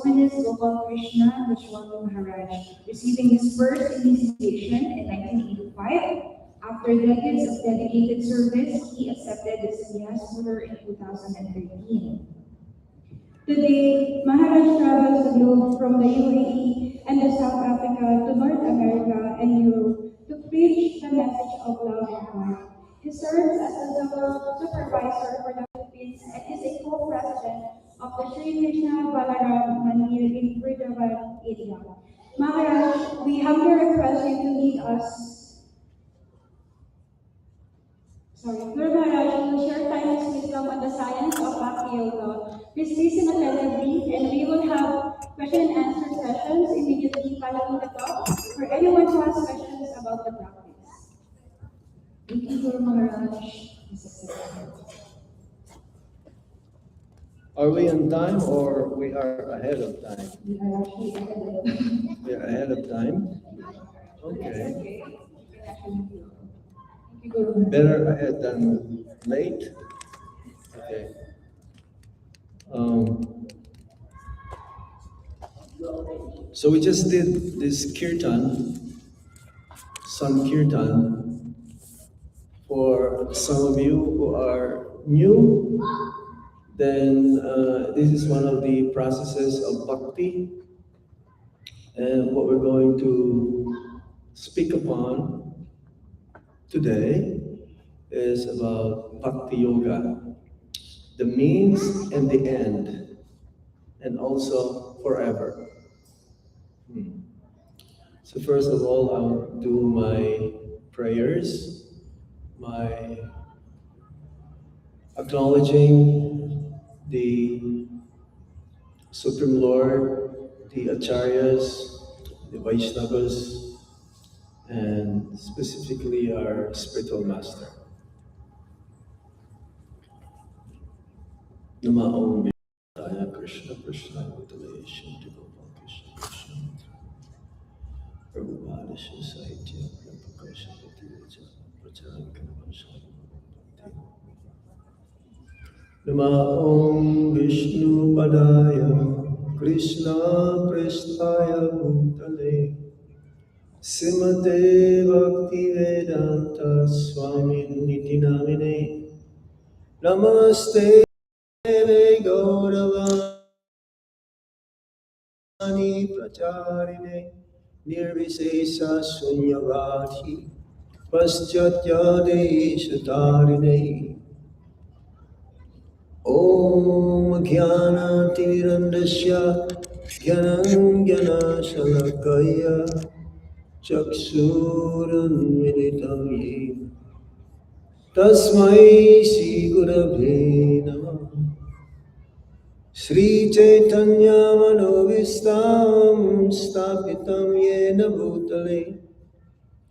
Holiness Gopal Krishna Vishwami Maharaj, receiving his first initiation in 1985. After decades of dedicated service, he accepted the sannyas order in 2013. Today, Maharaj travels the globe from the UAE and the South Africa to North America and Europe to preach the message of love and God. He serves as the Zonal Supervisor for the Philippines and is a co-president of the Sri Krishna Balaram Mandir in Vrindavan area. Maharaj, we humbly request you to lead us. Lord Maharaj will share timeless wisdom on the science of Bhakti Yoga. Please listen attentively and we will have question and answer sessions immediately following the talk for anyone who has questions about the practice. Thank you, Guru Maharaj. Are we on time or we are ahead of time? We are actually ahead of time. We are ahead of time? Okay. Thank you, Guru. Better ahead than late? Okay. So we just did this kirtan, Sankirtan, for some of you who are new. Then this is one of the processes of Bhakti. And what we're going to speak upon today is about Bhakti Yoga, the means and the end, and also forever. So first of all, I'll do my prayers, my acknowledging the Supreme Lord, the Acharyas, the Vaishnavas, and specifically our spiritual master. Nama Om Vishaya Krishna Krishna Bhutale Shanti Gopal Krishna Krishna Prabhupada Shri Sahitya Prabhukasha Bhakti Vecha Pracharan Bhakti Nama Om Vishnu Padaya Krishna Prestaya Bhutale Simate Bhakti Vedanta Swami Niti Namine Namaste Gauravani Pracharine Nirvisesa Sunyavati Paschatya Deshatarine Om Jnana Tirandasya Jnanam Jnana Shalakaya Chaksuran Militam Yena Tasmai Shri Gurave Namah Shri Chaitanya Manovistam Stapitam Yena Bhutale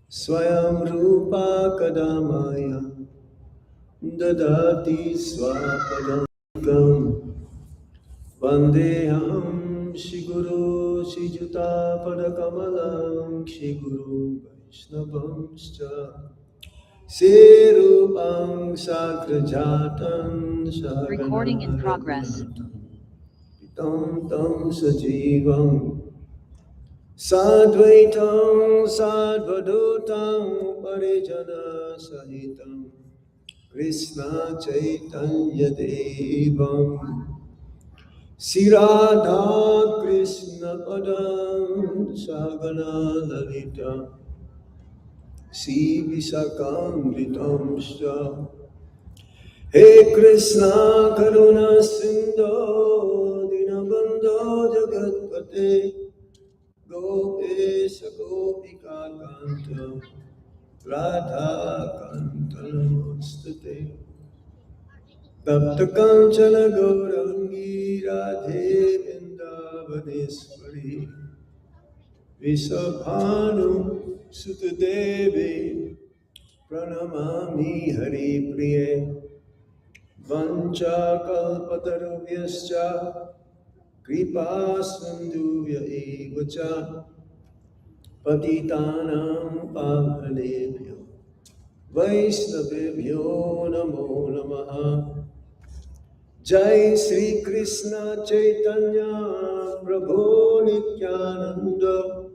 Swayam Rupa Kadamaya Dadati Swapadam Vandeham Shri Guru Shri Juta Padakamalam Shri Guru Vaishnavamscha Sirupam Sakrajatan Recording in progress. Pitam Tam Sajivam Sadvaitam Sadvadutam Parijana Sahitam Krishna Chaitanya Devam Siradha Krishna Padam Sagana Lalita Si Visakam Vitamsha He Krishna Karuna Sindho Dinabandho Jagatpate Gopesha Gopika Kanta Radha Kanta Namostate Tapta Kanchana Gaurangi Radhe Vrindavaneshwari Visabhanu Sutadevi Pranamami Hari Priye Vancha Kalpatarubhyascha Kripa Sindhuvya Evacha Patitanam Pavanebhyo Vaishnavebhyo Namo Namaha Jai Sri Krishna Chaitanya Prabhu Nityananda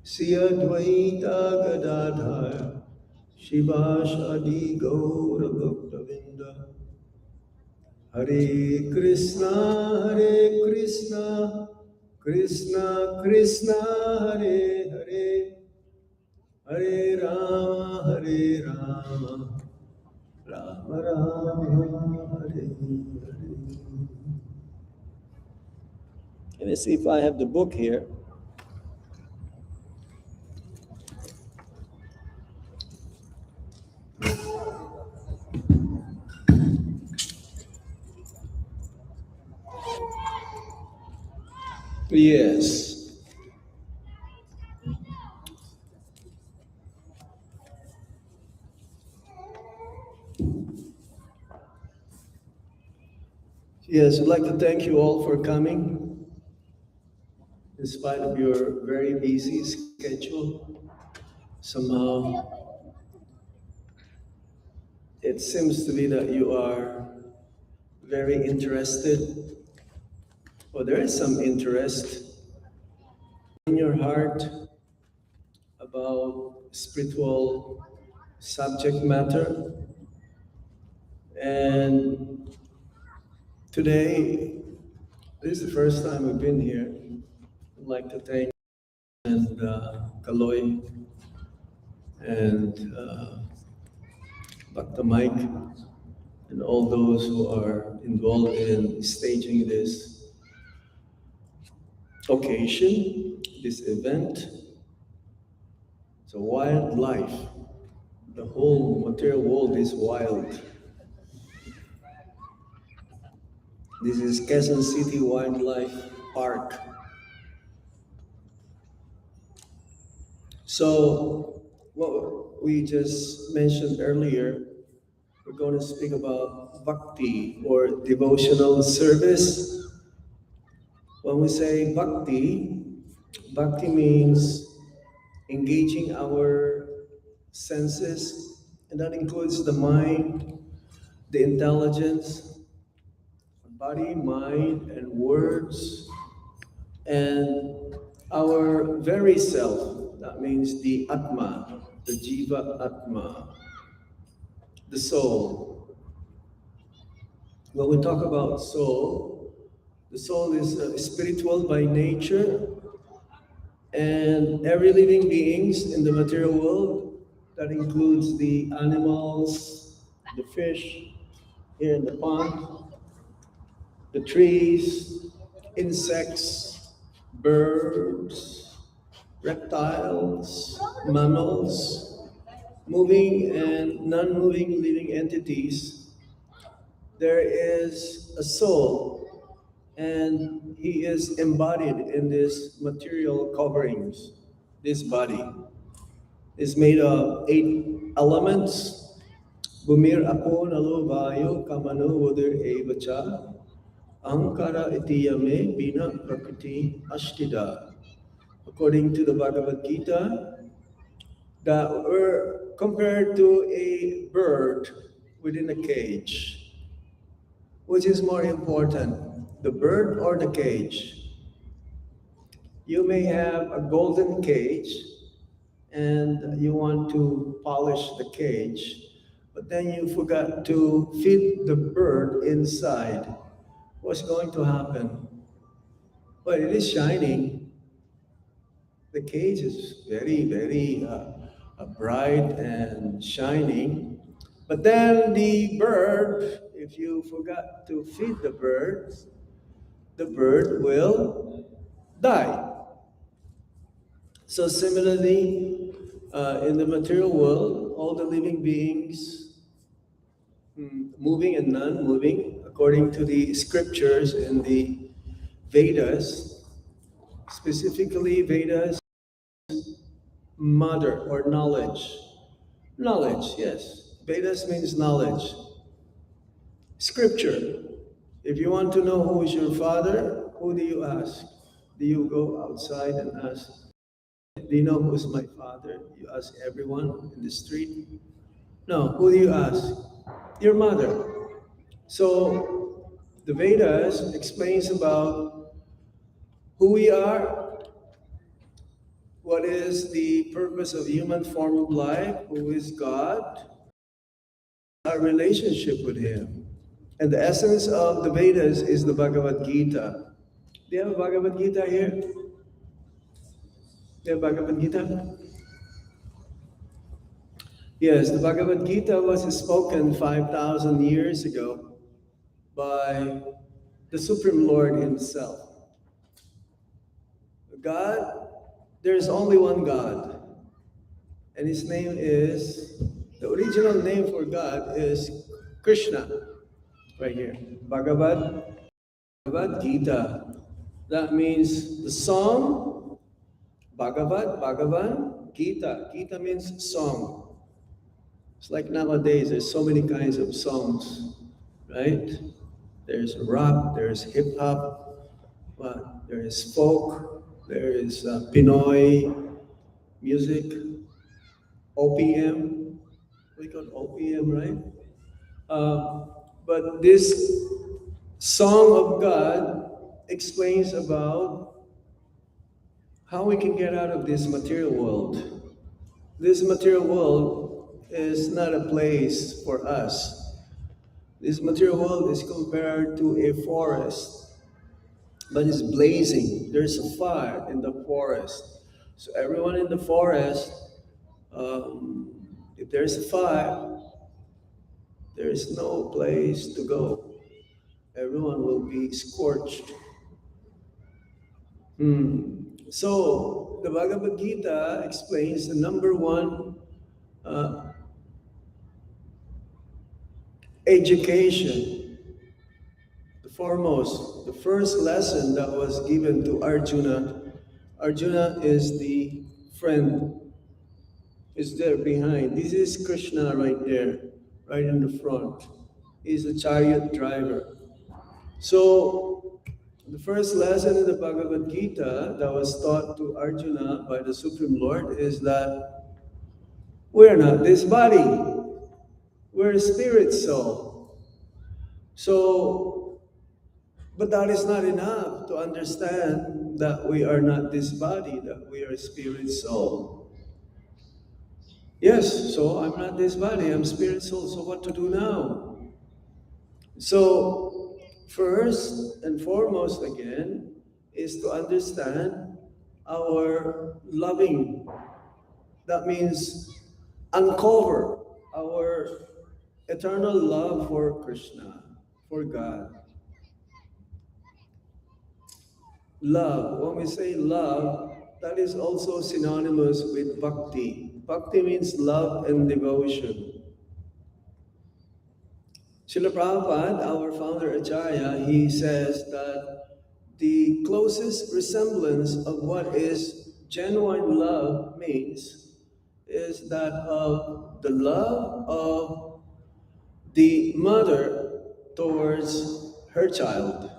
Sri Advaita Gadadhar Shivasadi Gaura Bhaktavinda Hare Krishna Krishna Krishna Hare Hare Hare Rama Rama Rama Hare Hare. Let me see if I have the book here. Yes. Yes, I'd like to thank you all for coming, in spite of your very busy schedule. Somehow, it seems to be that you are very interested, or there is some interest in your heart about spiritual subject matter. And today, this is the first time we've been here. I'd like to thank and Kaloy and Bhakti Mike and all those who are involved in staging this occasion, this event. It's a wild life. The whole material world is wild. This is Quezon City Wildlife Park. So, what we just mentioned earlier, we're going to speak about Bhakti or devotional service. When we say Bhakti, Bhakti means engaging our senses, and that includes the mind, the intelligence, body, mind, and words, and our very self. That means the Atma, the Jiva Atma, the soul. When we talk about soul, the soul is spiritual by nature, and every living beings in the material world, that includes the animals, the fish here in the pond, the trees, insects, birds, reptiles, mammals, moving and non-moving living entities, there is a soul, and he is embodied in this material coverings. This body is made of 8 elements. Bumir apo nalo vayo kamano vodir evacha ahankara itiyame bina prakriti ashtida. According to the Bhagavad Gita, that we're compared to a bird within a cage. Which is more important, the bird or the cage? You may have a golden cage and you want to polish the cage, but then you forgot to feed the bird inside. What's going to happen? Well, it is shining. The cage is very bright and shining. But then the bird, if you forgot to feed the bird will die. So similarly, in the material world, all the living beings, moving and non-moving, according to the scriptures in the Vedas, specifically Vedas, mother or knowledge. Knowledge, yes. Vedas means knowledge. Scripture. If you want to know who is your father, who do you ask? Do you go outside and ask, do you know who's my father? You ask everyone in the street? No, who do you ask? Your mother. So The Vedas explains about who we are, what is the purpose of human form of life, who is God, our relationship with Him. And the essence of the Vedas is the Bhagavad Gita. Do you have a Bhagavad Gita here? Do you have Bhagavad Gita? Yes, the Bhagavad Gita was spoken 5,000 years ago by the Supreme Lord Himself. God, there's only one God, and His name is, the original name for God is Krishna, right here. Bhagavad Gita. That means the song, Bhagavan, Gita. Gita means song. It's like nowadays, there's so many kinds of songs, right? There's rock, there's hip hop, there is folk, there is Pinoy music, OPM. We call OPM, right? But this song of God explains about how we can get out of this material world. This material world is not a place for us. This material world is compared to a forest, but it's blazing. There's a fire in the forest. So everyone in the forest, if there's a fire, there is no place to go. Everyone will be scorched. So the Bhagavad Gita explains the number one education, the foremost, the first lesson that was given to Arjuna. Arjuna is the friend, is there behind. This is Krishna right there, right in the front. He's a chariot driver. So the first lesson in the Bhagavad Gita that was taught to Arjuna by the Supreme Lord is that we're not this body. We're a spirit soul. So, but that is not enough to understand that we are not this body, that we are a spirit soul. Yes, so I'm not this body, I'm spirit soul, so what to do now? So, first and foremost again, is to understand our loving. That means uncover our eternal love for Krishna, for God. Love, when we say love, that is also synonymous with bhakti. Bhakti means love and devotion. Srila Prabhupada, our founder Acharya, he says that the closest resemblance of what is genuine love means is that of the love of the mother towards her child.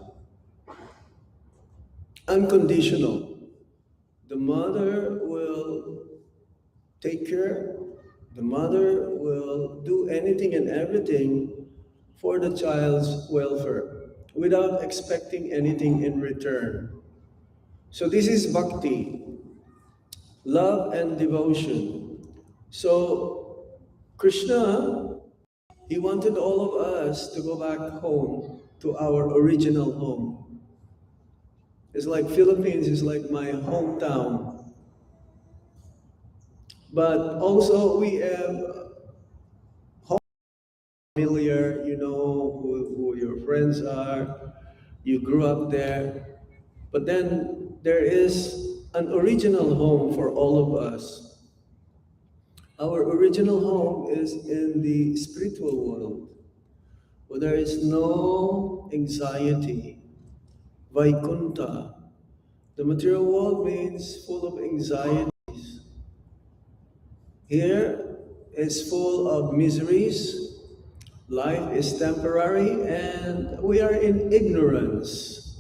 Unconditional. The mother will take care, the mother will do anything and everything for the child's welfare without expecting anything in return. So this is bhakti, love and devotion. So Krishna, he wanted all of us to go back home, to our original home. It's like Philippines is like my hometown. But also we have familiar, you know who your friends are, you grew up there. But then there is an original home for all of us. Our original home is in the spiritual world, where there is no anxiety. Vaikunta. The material world means full of anxieties. Here is full of miseries. Life is temporary and we are in ignorance.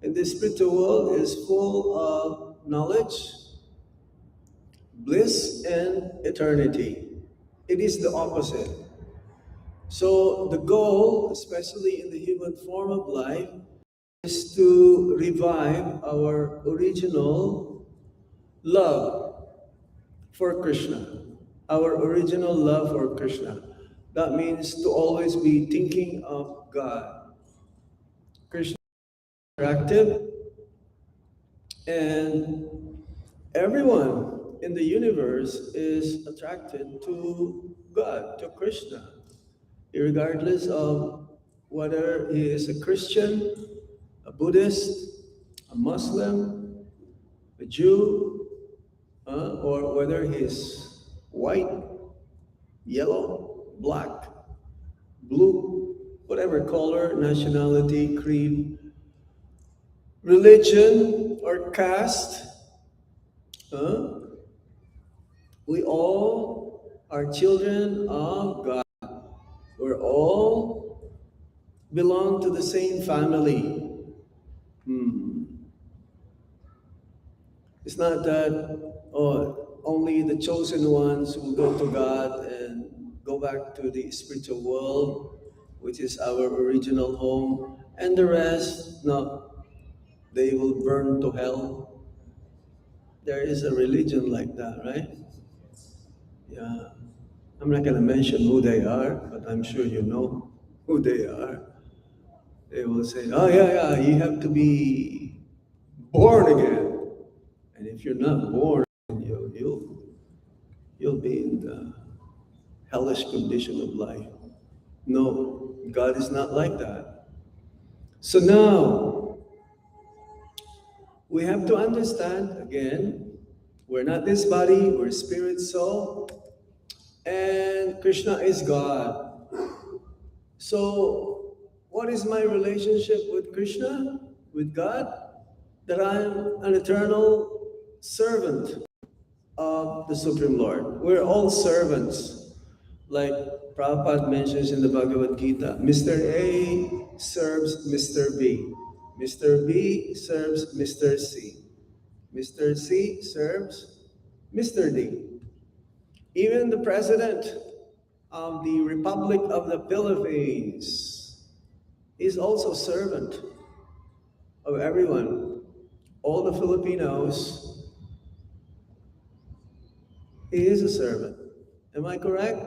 And the spiritual world is full of knowledge, bliss, and eternity. It is the opposite. So the goal, especially in the human form of life, is to revive our original love for Krishna. Our original love for Krishna. That means to always be thinking of God. Krishna is attractive, and everyone in the universe is attracted to God, to Krishna, regardless of whether he is a Christian, a Buddhist, a Muslim, a Jew, or whether he's white, yellow, black, blue, whatever color, nationality, creed, religion, or caste. uh, we all are children of God. We're all belong to the same family. Hmm. It's not that only the chosen ones will go to God and go back to the spiritual world, which is our original home, and the rest, no, they will burn to hell. There is a religion like that, right? Yeah. I'm not going to mention who they are, but I'm sure you know who they are. They will say, oh, yeah, yeah, you have to be born again. And if you're not born, you'll be in the hellish condition of life. No, God is not like that. So now, we have to understand again, we're not this body, we're spirit, soul, and Krishna is God. So, what is my relationship with Krishna, with God? That I'm an eternal servant of the Supreme Lord. We're all servants. Like Prabhupada mentions in the Bhagavad Gita, Mr. A serves Mr. B. Mr. B serves Mr. C. Mr. C serves Mr. D. Even the President of the Republic of the Philippines is also servant of everyone. All the Filipinos, he is a servant. Am I correct?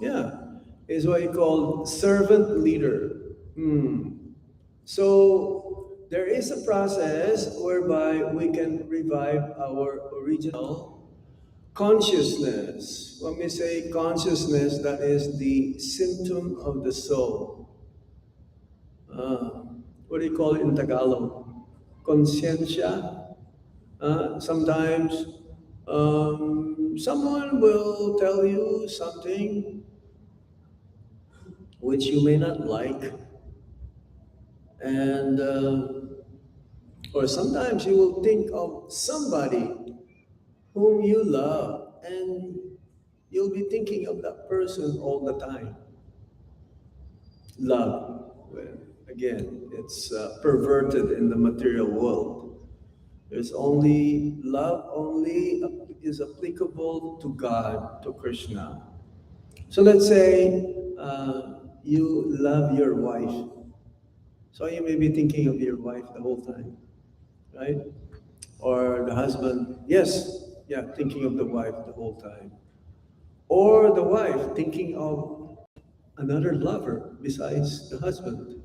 Yeah. Is what you call servant leader. So there is a process whereby we can revive our original consciousness. When we say consciousness, that is the symptom of the soul. What do you call it in Tagalog? Conscientia. Sometimes someone will tell you something which you may not like, and or sometimes you will think of somebody whom you love, and you'll be thinking of that person all the time. Love, well, again, it's perverted in the material world. There's only love, only is applicable to God, to Krishna. So let's say you love your wife. So you may be thinking of your wife the whole time, right? Or the husband, yes, yeah, thinking of the wife the whole time. Or the wife thinking of another lover besides the husband.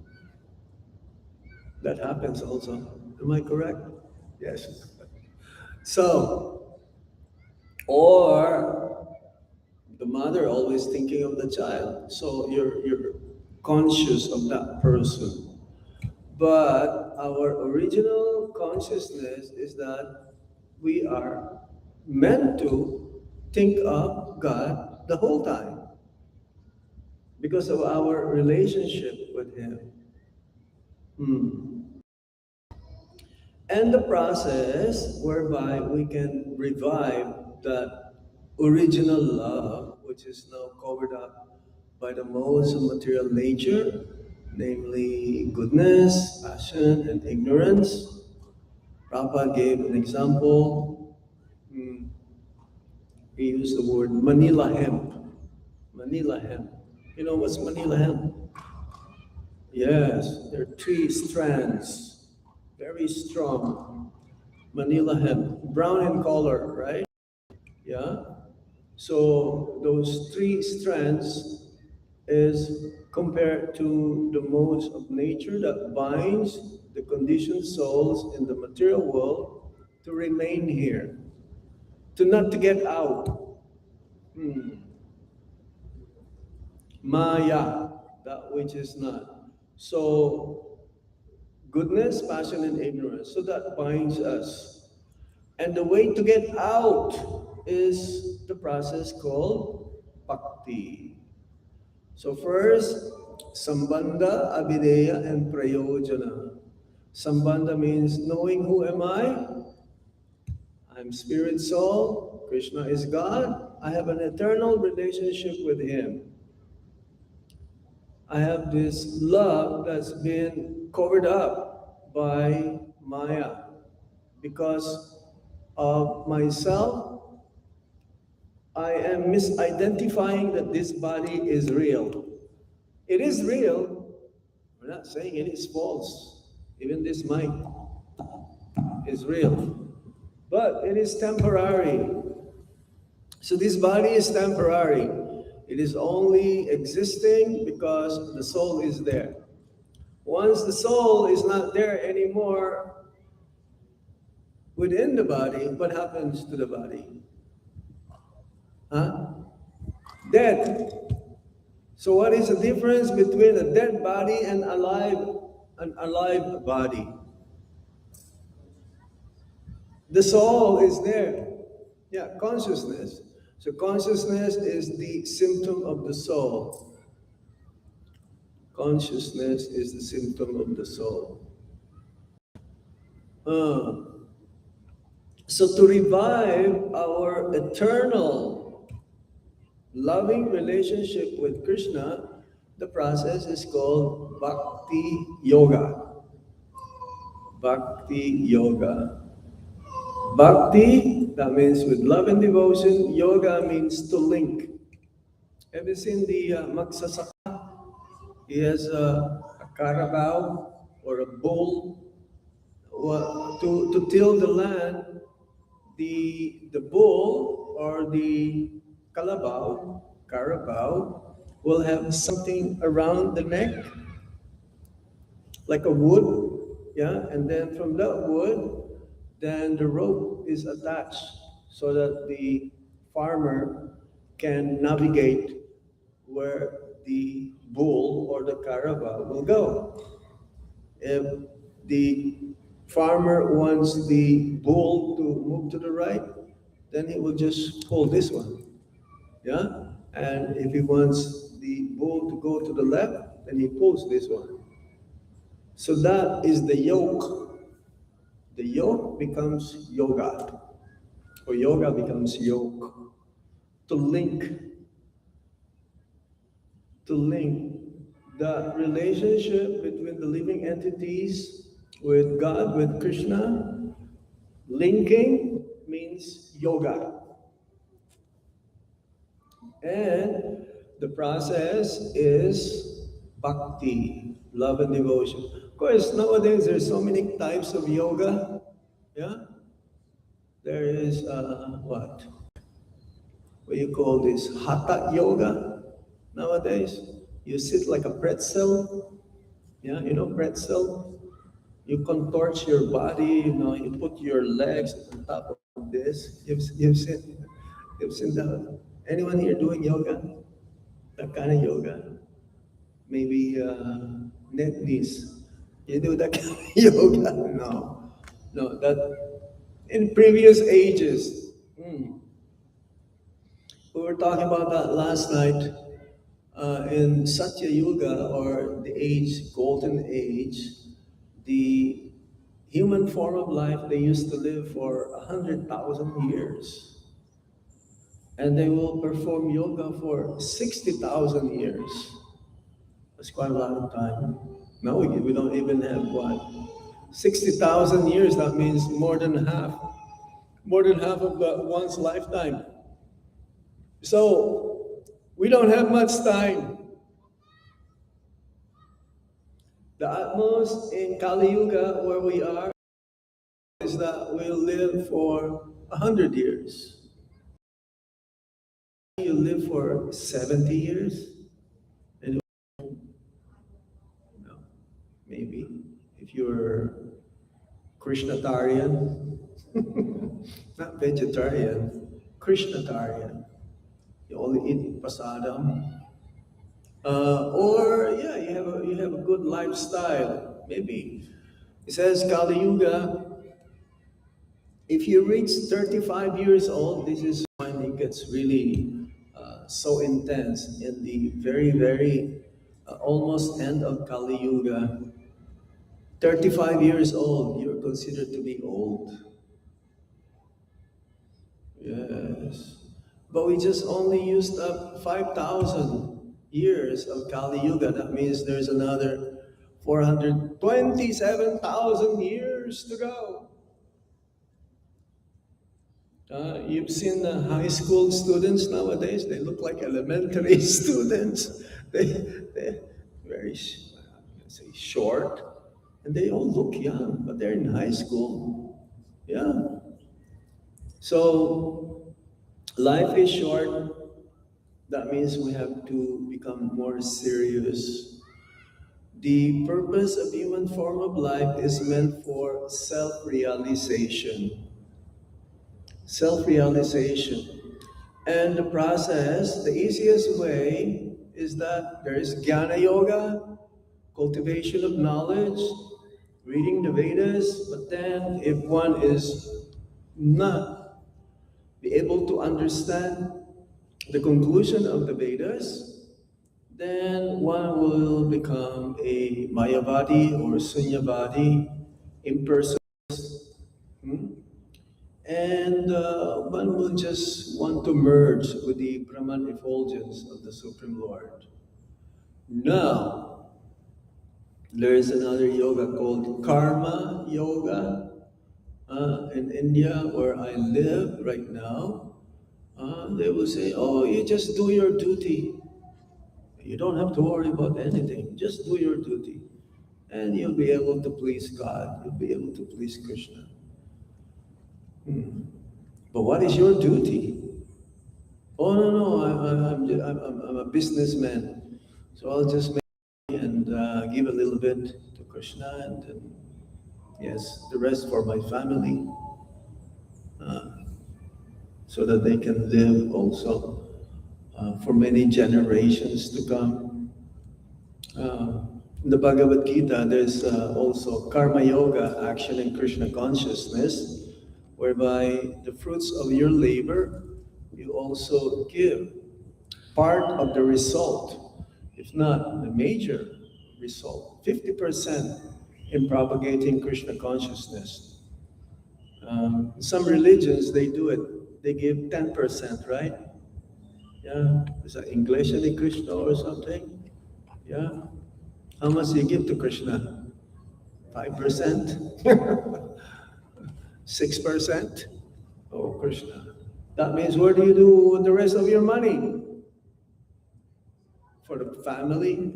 That happens also. Am I correct? Yes. So, or the mother always thinking of the child. So you're conscious of that person. But our original consciousness is that we are meant to think of God the whole time because of our relationship with Him. And the process whereby we can revive that original love, which is now covered up by the modes of material nature, namely goodness, passion, and ignorance. Prabhupada gave an example. He used the word Manila hemp. Manila hemp. You know what's Manila hemp? Yes, there are three strands, very strong. Manila hemp, brown in color, right? Yeah. So those three strands is compared to the modes of nature that binds the conditioned souls in the material world to remain here, to not to get out. Hmm. Maya, that which is not. So goodness, passion, and ignorance. So that binds us. And the way to get out is the process called Bhakti. So first, Sambandha, Abhideya, and Prayojana. Sambandha means knowing who am I? I'm spirit soul. Krishna is God. I have an eternal relationship with Him. I have this love that's been covered up by Maya because of myself. I am misidentifying that this body is real. It is real. We're not saying it is false. Even this mic is real. But it is temporary. So this body is temporary. It is only existing because the soul is there. Once the soul is not there anymore within the body, what happens to the body? Huh? Dead. So what is the difference between a dead body and an alive body? The soul is there. Yeah, consciousness. So consciousness is the symptom of the soul. Consciousness is the symptom of the soul. Uh, so to revive our eternal loving relationship with Krishna, the process is called Bhakti Yoga. Bhakti Yoga. Bhakti, that means with love and devotion. Yoga means to link. Have you seen the magsasaka? He has a carabao or a bull. To till the land, the bull or the carabao will have something around the neck, like a wood, yeah, and then from that wood, then the rope is attached so that the farmer can navigate where the bull or the carabao will go. If the farmer wants the bull to move to the right, then he will just pull this one. Yeah? And if he wants the bull to go to the left, then he pulls this one. So that is the yoke. The yoke becomes yoga, or yoga becomes yoke. To link the relationship between the living entities with God, with Krishna. Linking means yoga. And the process is bhakti, love and devotion. Of course, nowadays there's so many types of yoga. Yeah? There is, what? What do you call this? Hatha yoga nowadays. You sit like a pretzel. Yeah, you know pretzel? You contort your body, you put your legs on top of this. You've seen anyone here doing yoga? That kind of yoga? Maybe neck knees. You do that kind of yoga? No, that in previous ages. We were talking about that last night in Satya Yuga, or the golden age. The human form of life, they used to live for 100,000 years. And they will perform yoga for 60,000 years. That's quite a lot of time. Now we don't even have what? 60,000 years, that means more than half. More than half of one's lifetime. So, we don't have much time. The utmost in Kali Yuga, where we are, is that we'll live for 100 years. You live for 70 years, and no, maybe if you're Krishnatarian, not vegetarian, Krishnatarian, you only eat prasadam, or yeah, you have a good lifestyle. Maybe it says Kali Yuga. If you reach 35 years old, this is when it gets really so intense in the very almost end of Kali Yuga. 35 years old, you're considered to be old. Yes. But we just only used up 5,000 years of Kali Yuga. That means there's another 427,000 years to go. You've seen the high school students nowadays, they look like elementary students. They're very, say, short, and they all look young, but they're in high school. Yeah. So, life is short. That means we have to become more serious. The purpose of human form of life is meant for self-realization. Self-realization. And the process, the easiest way is that there is Jnana Yoga, cultivation of knowledge, reading the Vedas, but then if one is not be able to understand the conclusion of the Vedas, then one will become a Mayavadi or Sunyavadi, impersonal. And one will just want to merge with the Brahman effulgence of the Supreme Lord. Now, there is another yoga called Karma Yoga in India, where I live right now. They will say, oh, you just do your duty. You don't have to worry about anything. Just do your duty. And you'll be able to please God. You'll be able to please Krishna. But what is your duty? Oh, no, I'm a businessman. So I'll just make and give a little bit to Krishna, and then, yes, the rest for my family. So that they can live also for many generations to come. In the Bhagavad Gita, there's also Karma Yoga, action in Krishna consciousness, whereby the fruits of your labor, you also give part of the result, if not the major result, 50% in propagating Krishna consciousness. Some religions, they do it. They give 10%, right? Yeah, is that English and Krishna or something? Yeah. How much do you give to Krishna? 5%? 6%? Oh, Krishna. That means what do you do with the rest of your money? For the family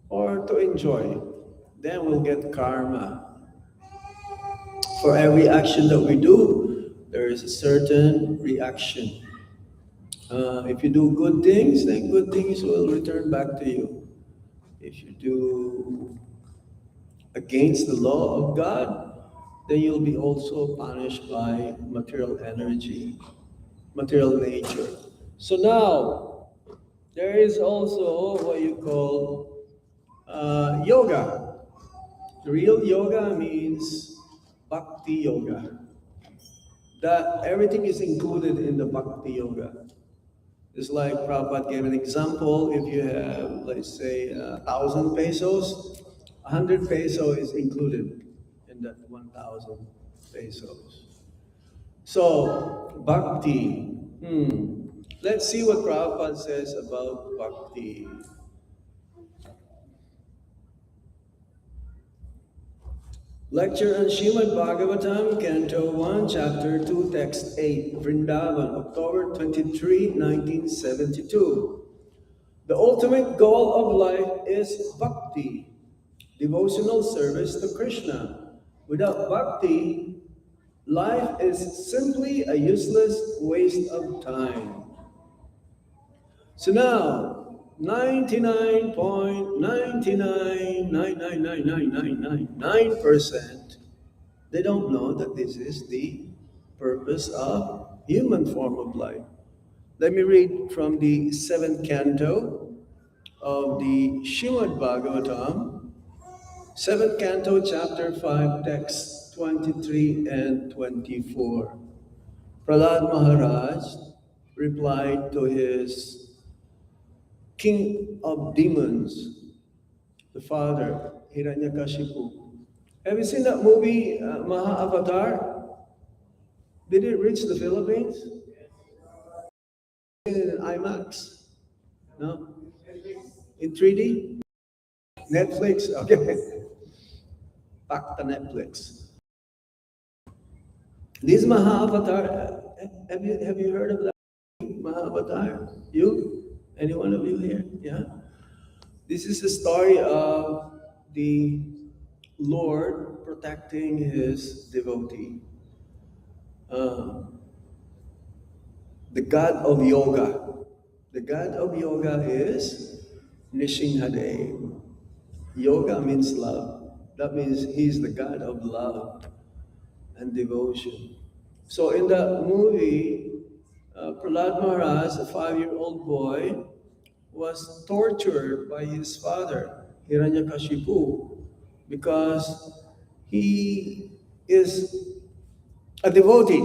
or to enjoy? Then we'll get karma. For every action that we do, there is a certain reaction. If you do good things, then good things will return back to you. If you do against the law of God, then you'll be also punished by material energy, material nature. So now, there is also what you call yoga. The real yoga means Bhakti Yoga. That everything is included in the Bhakti Yoga. It's like Prabhupada gave an example. If you have, let's say, 1,000 pesos, 100 peso is included in that 1,000 pesos. So, Bhakti. Let's see what Prabhupada says about Bhakti. Lecture on Srimad Bhagavatam, Canto 1, Chapter 2, Text 8, Vrindavan, October 23, 1972. The ultimate goal of life is bhakti, devotional service to Krishna. Without bhakti, life is simply a useless waste of time. So now, 99.9999999% they don't know that this is the purpose of human form of life. Let me read from the seventh canto of the Srimad Bhagavatam, seventh canto, chapter 5, texts 23 and 24. Prahlad Maharaj replied to his king of demons, the father, Hiranyakashipu. Have you seen that movie, Maha-Avatar? Did it reach the Philippines? In IMAX? No? In 3D? Netflix? Okay. Back to Netflix. This Maha-Avatar, have you heard of that Maha-Avatar? You? Any one of you here? Yeah? This is the story of the Lord protecting his devotee. The god of yoga. The god of yoga is Nishinghade. Yoga means love. That means he's the god of love and devotion. So in the movie, Prahlad Maharaj, a 5-year-old boy, was tortured by his father, Hiranyakashipu, because he is a devotee.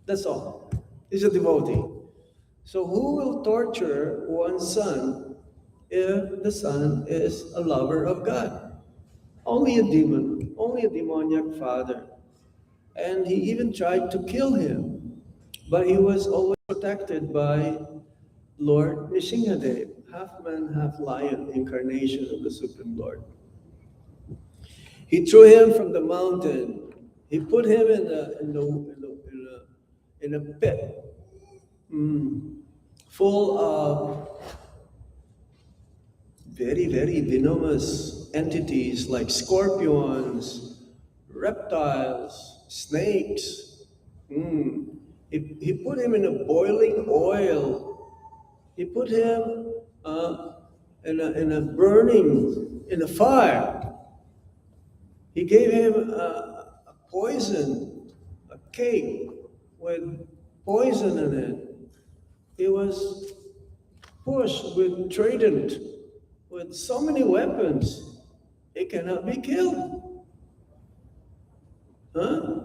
That's all. He's a devotee. So who will torture one's son if the son is a lover of God? Only a demon, only a demoniac father. And he even tried to kill him. But he was always protected by Lord Nishingadev, half man, half lion incarnation of the Supreme Lord. He threw him from the mountain. He put him in a pit full of very, very venomous entities like scorpions, reptiles, snakes. He put him in a boiling oil. He put him in a burning, in a fire. He gave him a poison, a cake with poison in it. He was pushed with trident, with so many weapons. He cannot be killed. Huh?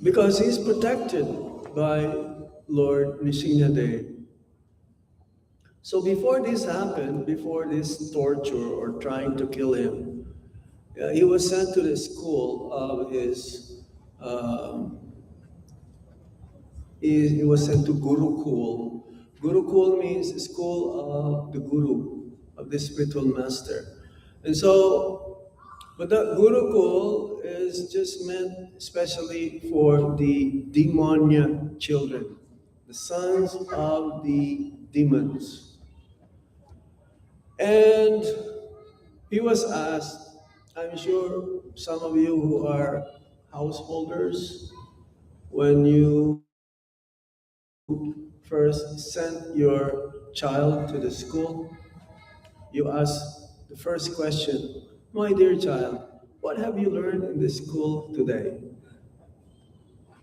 Because he's protected by Lord Nishingadev. So before this happened, before this torture or trying to kill him, he was sent to the school of his, he was sent to Gurukul. Gurukul means school of the Guru, of the spiritual master. And so, but the Gurukul is just meant especially for the demoniac children, the sons of the demons. And he was asked, I'm sure some of you who are householders, when you first sent your child to the school, you ask the first question, my dear child, what have you learned in the school today?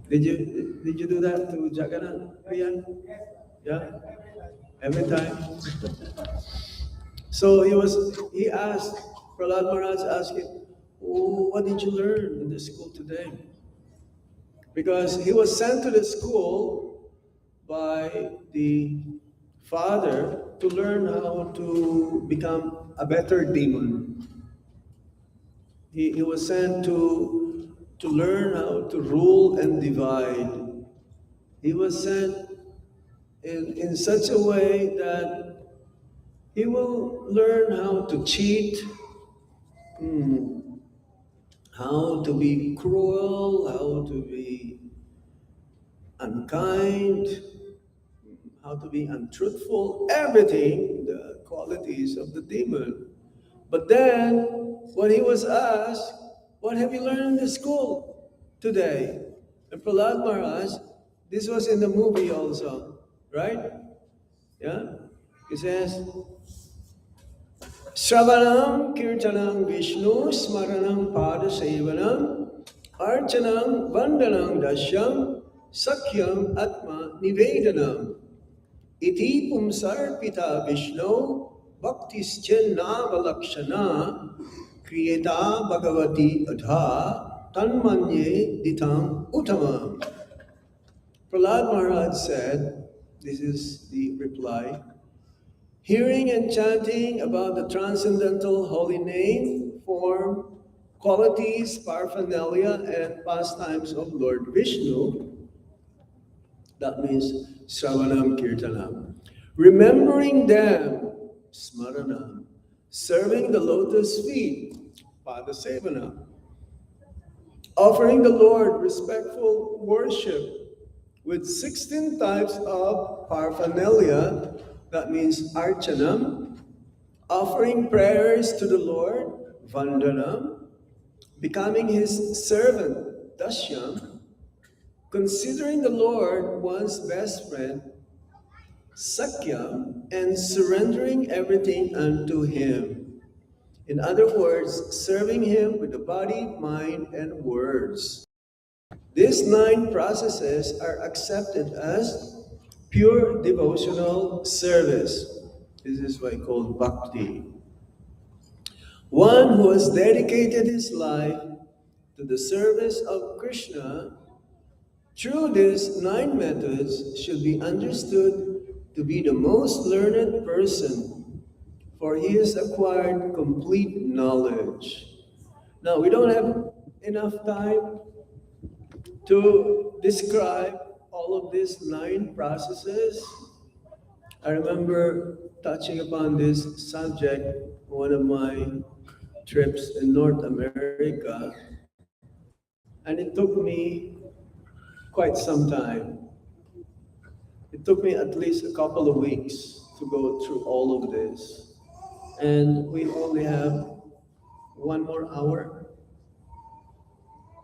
Did you do that to Jagannath, Rian? Yeah? Every time? So he asked, Prahlad Maharaj asked him, oh, what did you learn in the school today? Because he was sent to the school by the father to learn how to become a better demon. He was sent to learn how to rule and divide. He was sent in such a way that he will learn how to cheat, how to be cruel, how to be unkind, how to be untruthful, everything, the qualities of the demon. But then, when he was asked, what have you learned in the school today? And Prahlad Maharaj, this was in the movie also, right? Yeah? He says, Shravanam Kirtanam Vishnu Smaranam Padasevanam Archanam Vandanam Dashyam Sakyam Atma Nivedanam Iti Pumsarpita Vishnu Bhaktischennavalakshana Kriyeta Bhagavati Adha Tanmanye Ditam Uttamam. Prahlad Maharaj said, this is the reply, hearing and chanting about the transcendental holy name, form, qualities, paraphernalia, and pastimes of Lord Vishnu, that means Shravanam Kirtanam, remembering them, Smaranam, serving the lotus feet, Padasevana, offering the Lord respectful worship with 16 types of paraphernalia, that means archanam, offering prayers to the Lord, vandanam, becoming his servant, dashyam, considering the Lord one's best friend, sakyam, and surrendering everything unto him. In other words, serving him with the body, mind, and words. These 9 processes are accepted as pure devotional service. This is what I call Bhakti. One who has dedicated his life to the service of Krishna through these 9 methods should be understood to be the most learned person, for he has acquired complete knowledge. Now, we don't have enough time to describe all of these 9 processes. I remember touching upon this subject one of my trips in North America, and it took me quite some time. It took me at least a couple of weeks to go through all of this. And we only have 1 more hour.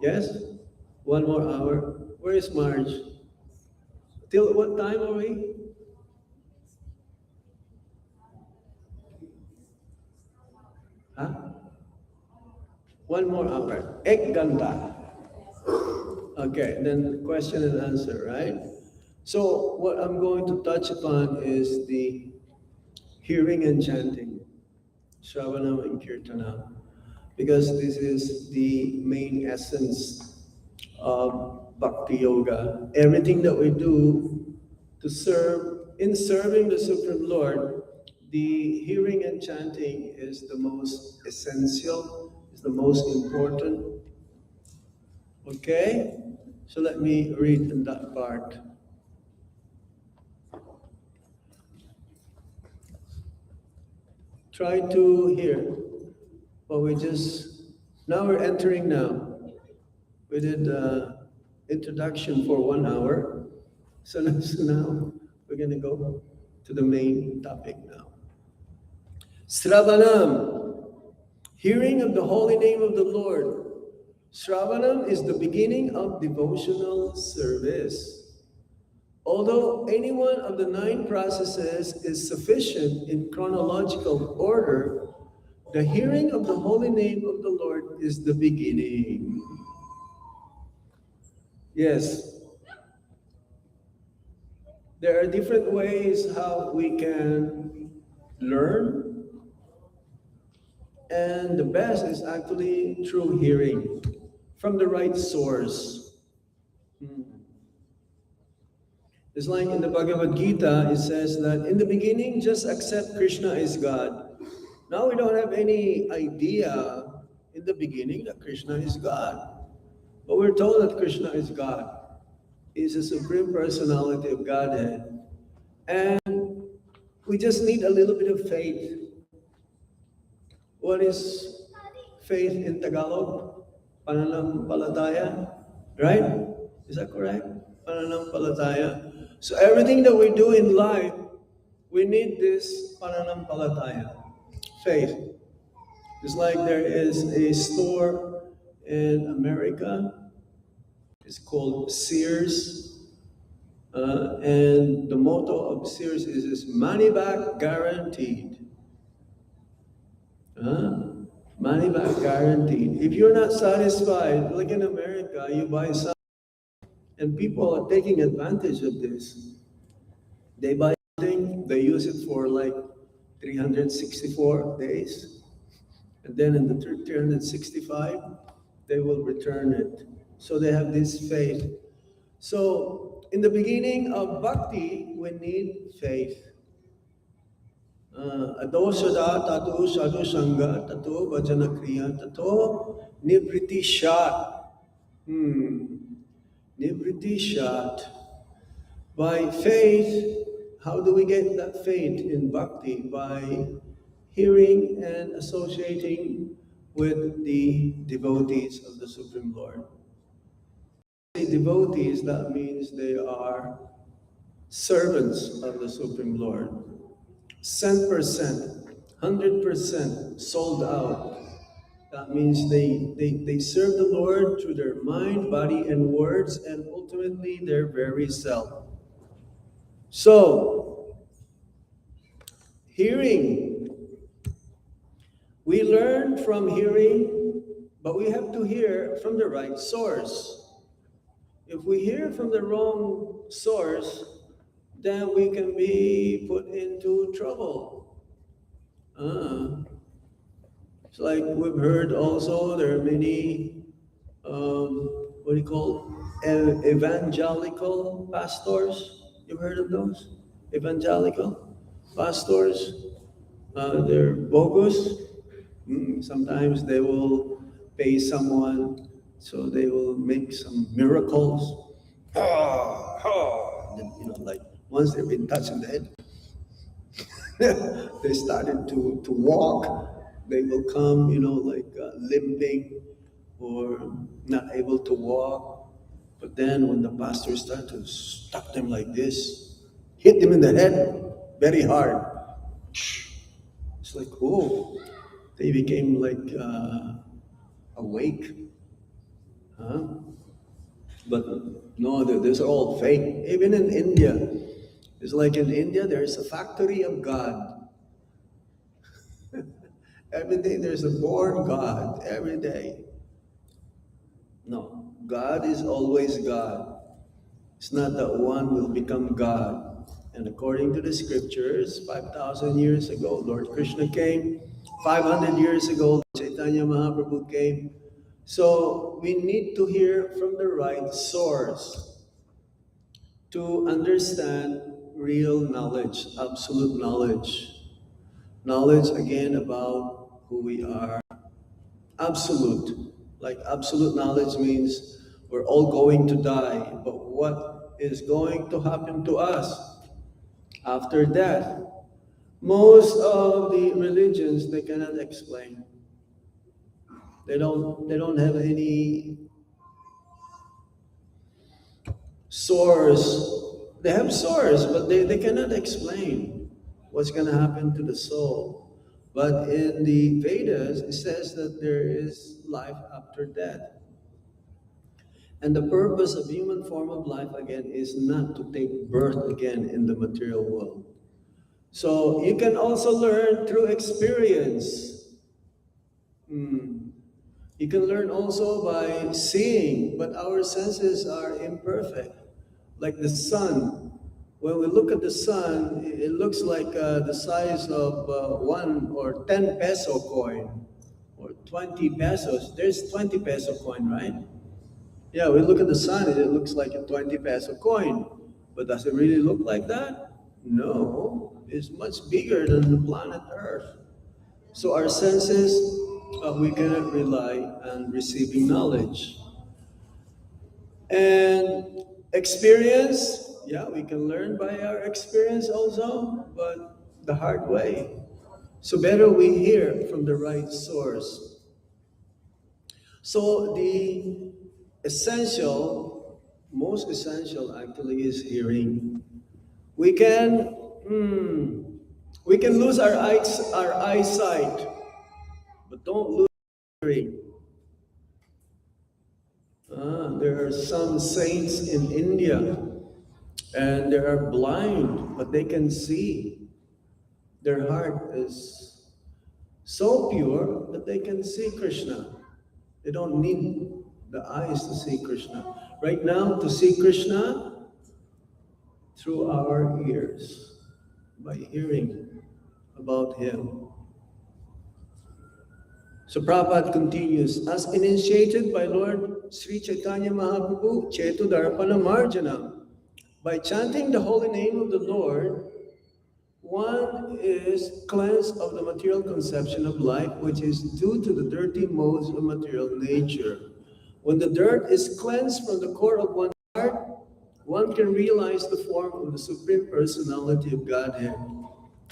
Yes? 1 more hour. Where is Marge? Till what time are we? Huh? 1 more hour. Ek ganda. Okay, then question and answer, right? So what I'm going to touch upon is the hearing and chanting, Shravanam and Kirtanam, because this is the main essence of Bhakti Yoga. Everything that we do to serve, in serving the Supreme Lord, the hearing and chanting is the most essential, is the most important. Okay? So let me read in that part. Try to hear. Well, now we're entering now. We did introduction for 1 hour. So now we're going to go to the main topic now. Sravanam, hearing of the holy name of the Lord. Sravanam is the beginning of devotional service. Although any one of the 9 processes is sufficient in chronological order, the hearing of the holy name of the Lord is the beginning. Yes. There are different ways how we can learn, and the best is actually through hearing from the right source. It's like in the Bhagavad Gita, it says that in the beginning, just accept Krishna is God. Now we don't have any idea in the beginning that Krishna is God. But we're told that Krishna is God. He's a supreme personality of Godhead. And we just need a little bit of faith. What is faith in Tagalog? Pananampalataya, right? Is that correct? Pananampalataya. So everything that we do in life, we need this pananampalataya, faith. It's like there is a store in America. It's called Sears. And the motto of Sears is money back guaranteed. Money back guaranteed. If you're not satisfied, like in America, you buy something, and people are taking advantage of this. They buy something, they use it for like 364 days, and then in the 365, they will return it. So they have this faith. So in the beginning of Bhakti, we need faith. Adosada tato sadhu sangha tato vajana kriya tato nivriti shat. Nivriti shat. By faith, how do we get that faith in Bhakti? By hearing and associating with the devotees of the Supreme Lord. The devotees, that means they are servants of the Supreme Lord. 100%, 100% sold out. That means they serve the Lord through their mind, body, and words, and ultimately their very self. So, hearing. We learn from hearing, but we have to hear from the right source. If we hear from the wrong source, then we can be put into trouble. It's like we've heard also there are many, what do you call, evangelical pastors. You've heard of those? Evangelical pastors. They're bogus. Sometimes they will pay someone, so they will make some miracles. And then, like once they've been touched in the head, they started to walk. They will come, limping or not able to walk. But then when the pastor started to stop them like this, hit them in the head very hard. It's like, oh, they became like awake. But no, these are all fake. Even in India, it's like in India, there's a factory of God. Every day there's a born God, every day. No, God is always God. It's not that one will become God. And according to the scriptures, 5,000 years ago, Lord Krishna came. 500 years ago, Chaitanya Mahaprabhu came. So we need to hear from the right source to understand real knowledge, absolute knowledge. Knowledge again about who we are. Absolute. Like absolute knowledge means we're all going to die, but what is going to happen to us after death? Most of the religions they cannot explain. They don't have any source. They have source, but they cannot explain what's going to happen to the soul. But in the Vedas, it says that there is life after death. And the purpose of human form of life, again, is not to take birth again in the material world. So you can also learn through experience. You can learn also by seeing, but our senses are imperfect. Like the sun. When we look at the sun, it looks like the size of 1 or 10 peso coin or 20 pesos. There's 20 peso coin, right? Yeah, we look at the sun, it looks like a 20 peso coin. But does it really look like that? No, it's much bigger than the planet Earth. So our senses, we cannot rely on receiving knowledge. And experience, yeah, we can learn by our experience also, but the hard way. So better we hear from the right source. So the essential, most essential actually is hearing. We can lose our eyesight, but Don't lose hearing. There are some saints in India and they are blind, but they can see. Their heart is so pure that they can see Krishna. They don't need the eyes to see Krishna. Right now, to see Krishna through our ears, by hearing about Him. So Prabhupada continues, as initiated by Lord Sri Chaitanya Mahaprabhu, Chetu Darpana Marjana, by chanting the holy name of the Lord, one is cleansed of the material conception of life, which is due to the dirty modes of material nature. When the dirt is cleansed from the core of one's heart, one can realize the form of the Supreme Personality of Godhead.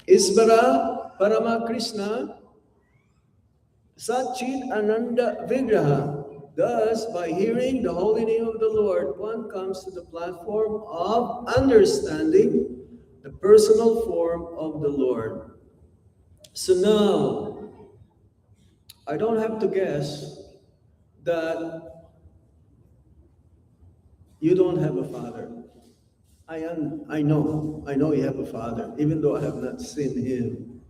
Isvara Parama Krishna Satchit Ananda Vigraha. Thus, by hearing the holy name of the Lord, one comes to the platform of understanding the personal form of the Lord. So now, I don't have to guess that you don't have a father. I know you have a father, even though I have not seen him.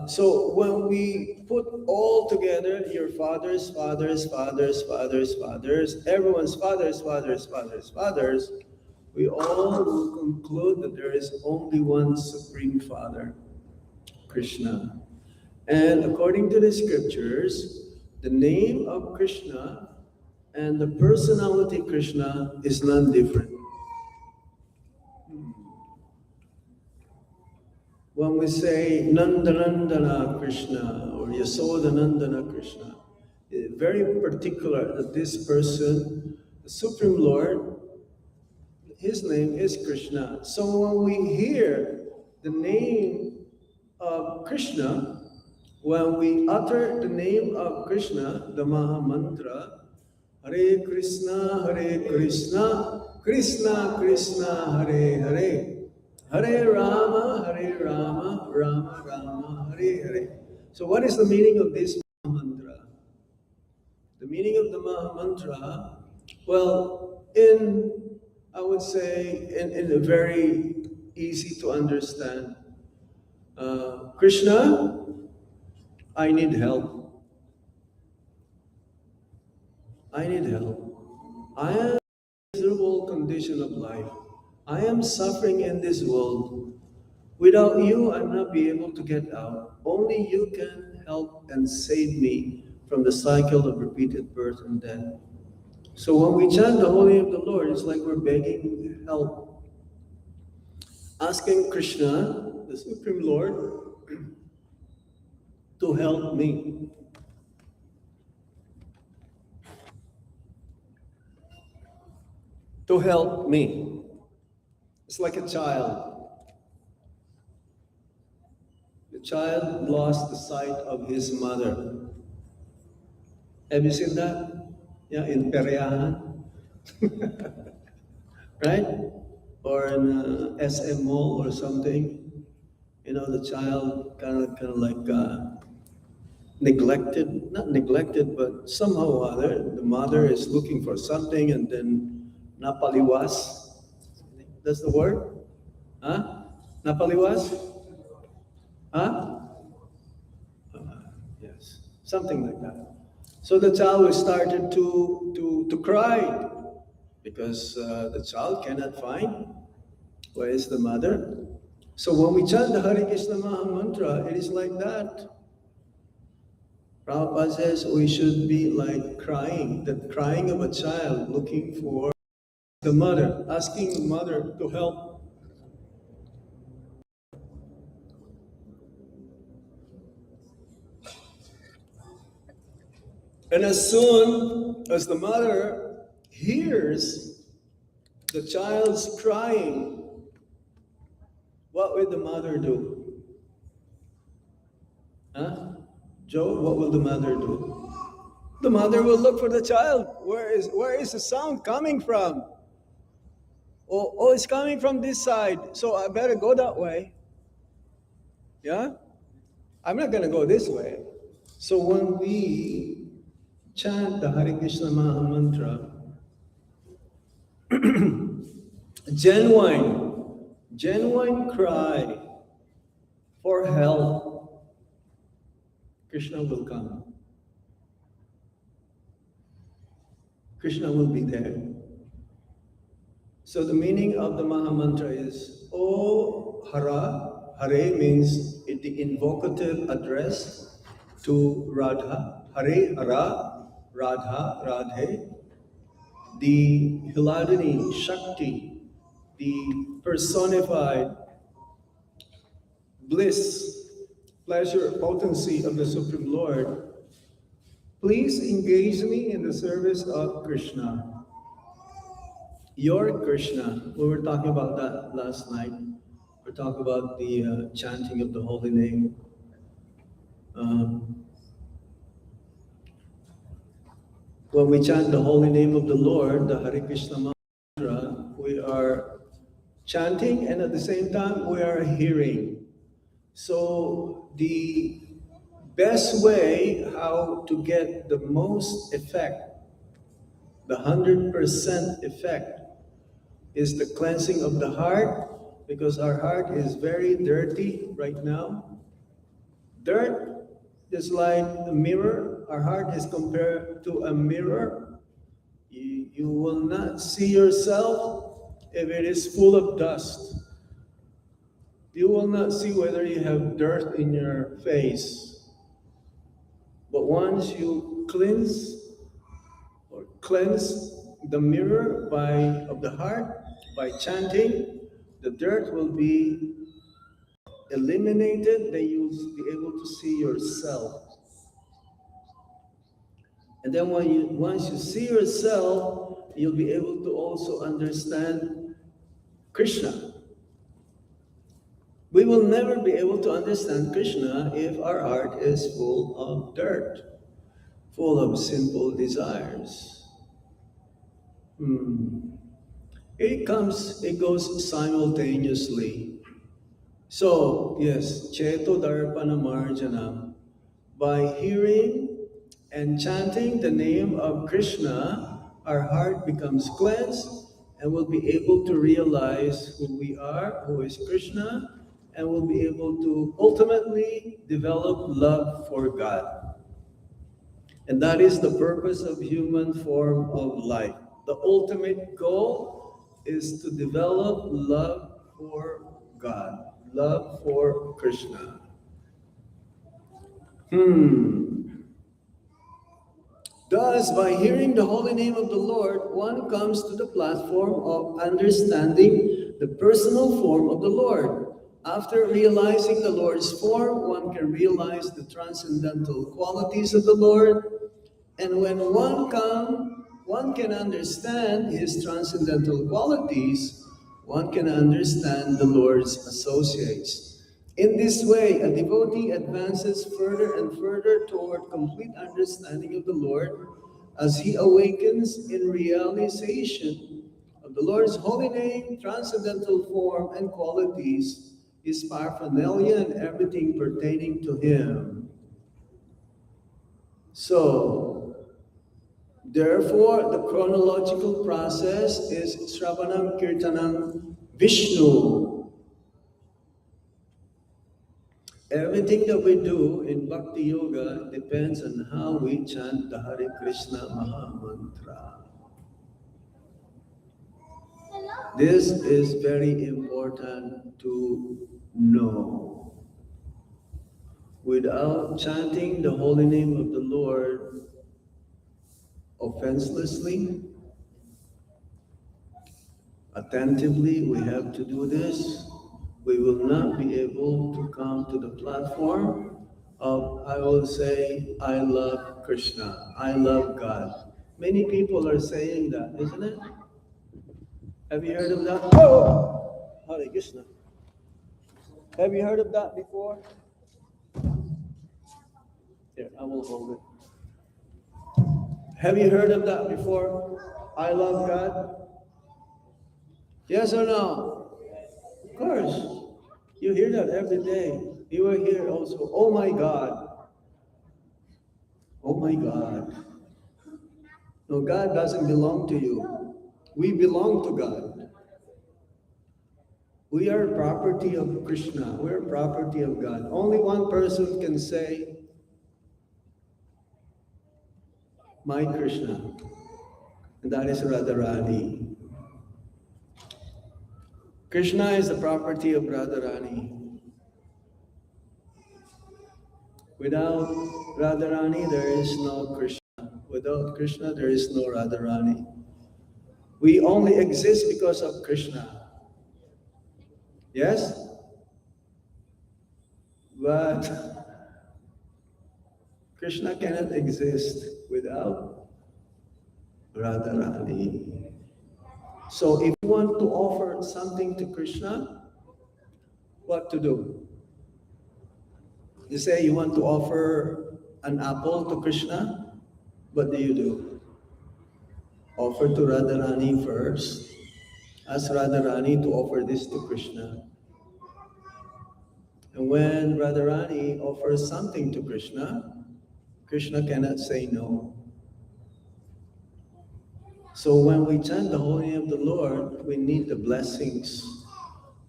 So when we put all together, your fathers, everyone's fathers, we all will conclude that there is only one Supreme Father, Krishna. And according to the scriptures, the name of Krishna and the personality Krishna is non-different. When we say Nandanandana Krishna or Yasodanandana Krishna, it's very particular that this person, the Supreme Lord, his name is Krishna. So when we hear the name of Krishna, when we utter the name of Krishna, the Maha Mantra, Hare Krishna, Krishna Krishna, Hare Hare, Hare Rama, Rama Rama, Hare Hare. So what is the meaning of this Maha Mantra? The meaning of the Maha Mantra, well, I would say in a very easy to understand, Krishna, I need help. I need help. I am in a miserable condition of life. I am suffering in this world. Without you, I'll not be able to get out. Only you can help and save me from the cycle of repeated birth and death. So when we chant the holy name of the Lord, it's like we're begging help. Asking Krishna, the Supreme Lord, to help me. To help me. It's like a child. The child lost the sight of his mother. Have you seen that? Yeah, in Periahan. Right? Or in SM Mall or something. You know, the child kind of like neglected, not neglected, but somehow or other, the mother is looking for something and then napaliwas. That's the word? Huh? Napaliwas? Huh? Yes, something like that. So the child started to cry because the child cannot find where is the mother. So when we chant the Hare Krishna Maha Mantra, it is like that. Prabhupada says we should be like crying, the crying of a child looking for the mother, asking the mother to help. And as soon as the mother hears the child's crying, what will the mother do? Huh? Joe, what will the mother do? The mother will look for the child. Where is the sound coming from? Oh, it's coming from this side, so I better go that way. Yeah? I'm not going to go this way. So when we chant the Hare Krishna Maha Mantra, genuine cry for help, Krishna will come. Krishna will be there. So the meaning of the Maha Mantra is, O Hara, Hare means the invocative address to Radha, Hare, Hara, Radha, Radhe, the Hiladini, Shakti, the personified bliss, pleasure, potency of the Supreme Lord. Please engage me in the service of Krishna. Your Krishna. We were talking about that last night. We're talking about the chanting of the holy name. When we chant the holy name of the Lord, the Hare Krishna mantra, we are chanting and at the same time we are hearing. So the best way how to get the most effect, the 100% effect, is the cleansing of the heart, because our heart is very dirty right now. Dirt is like a mirror. Our heart is compared to a mirror. You will not see yourself if it is full of dust. You will not see whether you have dirt in your face. But once you cleanse the mirror of the heart by chanting, the dirt will be eliminated, then you'll be able to see yourself. And then once you see yourself, you'll be able to also understand Krishna. We will never be able to understand Krishna if our heart is full of dirt, full of sinful desires. It goes simultaneously. So, yes, Cheto Darpana Marjana. By hearing and chanting the name of Krishna, our heart becomes cleansed and we'll be able to realize who we are, who is Krishna, and we'll be able to ultimately develop love for God. And that is the purpose of human form of life. The ultimate goal is to develop love for God, love for Krishna. Thus, by hearing the holy name of the Lord, one comes to the platform of understanding the personal form of the Lord. After realizing the Lord's form, one can realize the transcendental qualities of the Lord. And when one can understand his transcendental qualities, one can understand the Lord's associates. In this way, a devotee advances further and further toward complete understanding of the Lord as he awakens in realization of the Lord's holy name, transcendental form, and qualities, his paraphernalia, and everything pertaining to him. So, therefore, the chronological process is Shravanam Kirtanam Vishnu. Everything that we do in Bhakti Yoga depends on how we chant the Hare Krishna Maha Mantra. This is very important to know. Without chanting the holy name of the Lord offenselessly, attentively, we have to do this. We will not be able to come to the platform of, I will say, I love Krishna, I love God. Many people are saying that, isn't it? Have you heard of that? Oh! Hare Krishna. Have you heard of that before? Here, I will hold it. Have you heard of that before? I love God? Yes or no? Of course. You hear that every day. You will hear also, oh my God. Oh my God. No, God doesn't belong to you. We belong to God. We are property of Krishna. We are property of God. Only one person can say, my Krishna. And that is Radharani. Krishna is the property of Radharani. Without Radharani, there is no Krishna. Without Krishna, there is no Radharani. We only exist because of Krishna. Yes? But Krishna cannot exist without Radharani. So if you want to offer something to Krishna, what to do? You say you want to offer an apple to Krishna, what do? Offer to Radharani first. Ask Radharani to offer this to Krishna. And when Radharani offers something to Krishna, Krishna cannot say no. So when we chant the holy name of the Lord, we need the blessings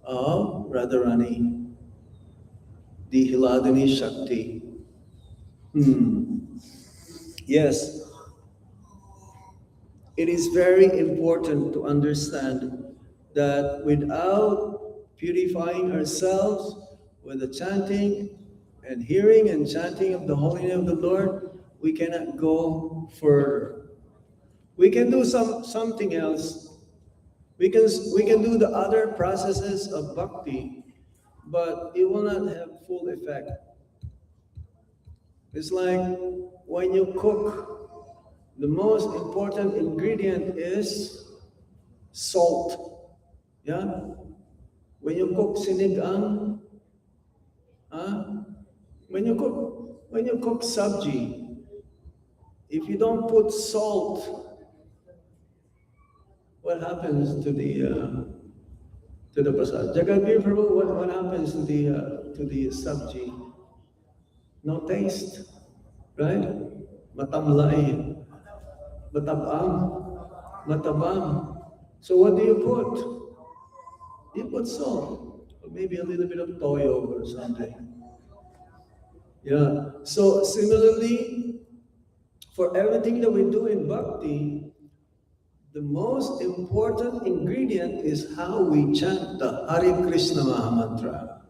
of Radharani, the Hiladini Shakti. Yes, it is very important to understand that without purifying ourselves with the chanting and hearing and chanting of the holy name of the Lord, we cannot go further. We can do something else. We can do the other processes of bhakti, but it will not have full effect. It's like when you cook, the most important ingredient is salt. Yeah? When you cook sinigang, when you cook sabji, if you don't put salt, what happens to the prasad? Jagadvir Prabhu, what happens to the sabji? No taste, right? Matamlay, matabang. So what do you put? You put salt, or maybe a little bit of toyo or something. Yeah. So similarly, for everything that we do in bhakti, the most important ingredient is how we chant the Hare Krishna Mahamantra.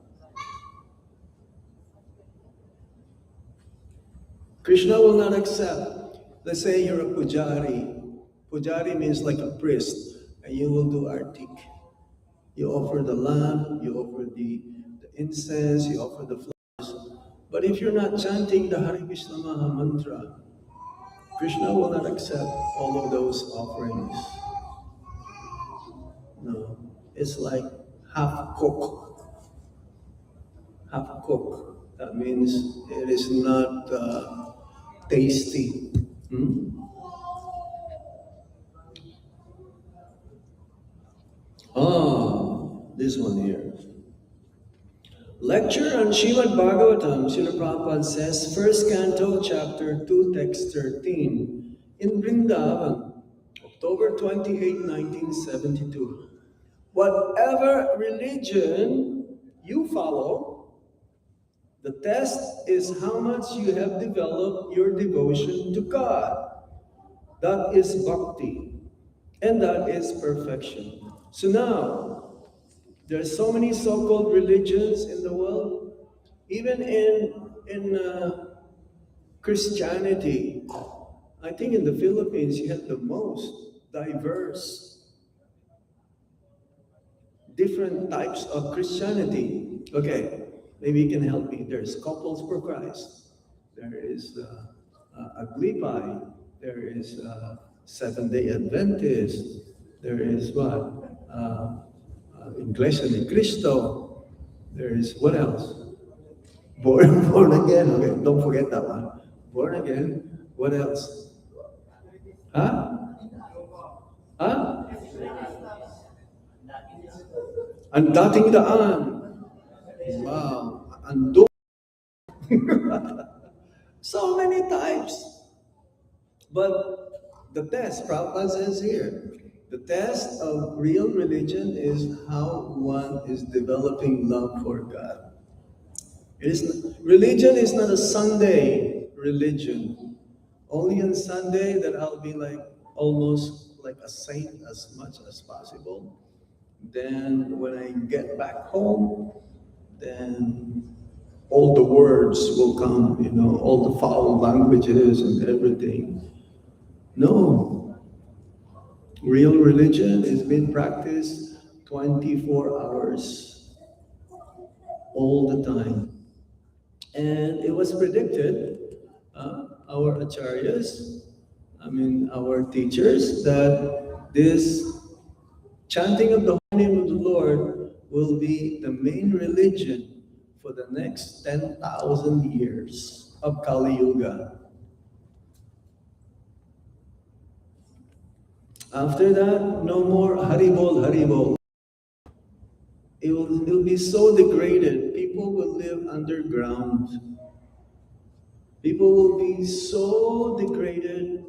Krishna will not accept. Let's say you're a pujari. Pujari means like a priest, and you will do artik. You offer the lamp, you offer the incense, you offer the flowers. But if you're not chanting the Hare Krishna Maha Mantra, Krishna will not accept all of those offerings. No, it's like half cook. Half cook. That means it is not tasty. This one here. Lecture on Srimad Bhagavatam, Srila Prabhupada says, first canto, chapter 2, text 13, in Vrindavan, October 28, 1972. Whatever religion you follow, the test is how much you have developed your devotion to God. That is bhakti, and that is perfection. So now, there are so many so-called religions in the world, even in Christianity. I think in the Philippines you have the most diverse, different types of Christianity. Okay, maybe you can help me. There's Couples for Christ. There is Aglipai. There is Seventh-day Adventist. There is what? Iglesia de Cristo. There is what else? Born again. Okay, don't forget that one. Born again. What else? Huh? Huh? Ang dating daan. Wow. Ando. So many types. But the test, Prabhupada says here, the test of real religion is how one is developing love for God. Religion is not a Sunday religion. Only on Sunday that I'll be like almost like a saint as much as possible. Then when I get back home, then all the words will come, all the foul languages and everything. No. Real religion is being practiced 24 hours, all the time. And it was predicted, our acharyas, our teachers, that this chanting of the holy name of the Lord will be the main religion for the next 10,000 years of Kali Yuga. After that, no more Haribol, Haribol. It'll be so degraded. People will live underground. People will be so degraded.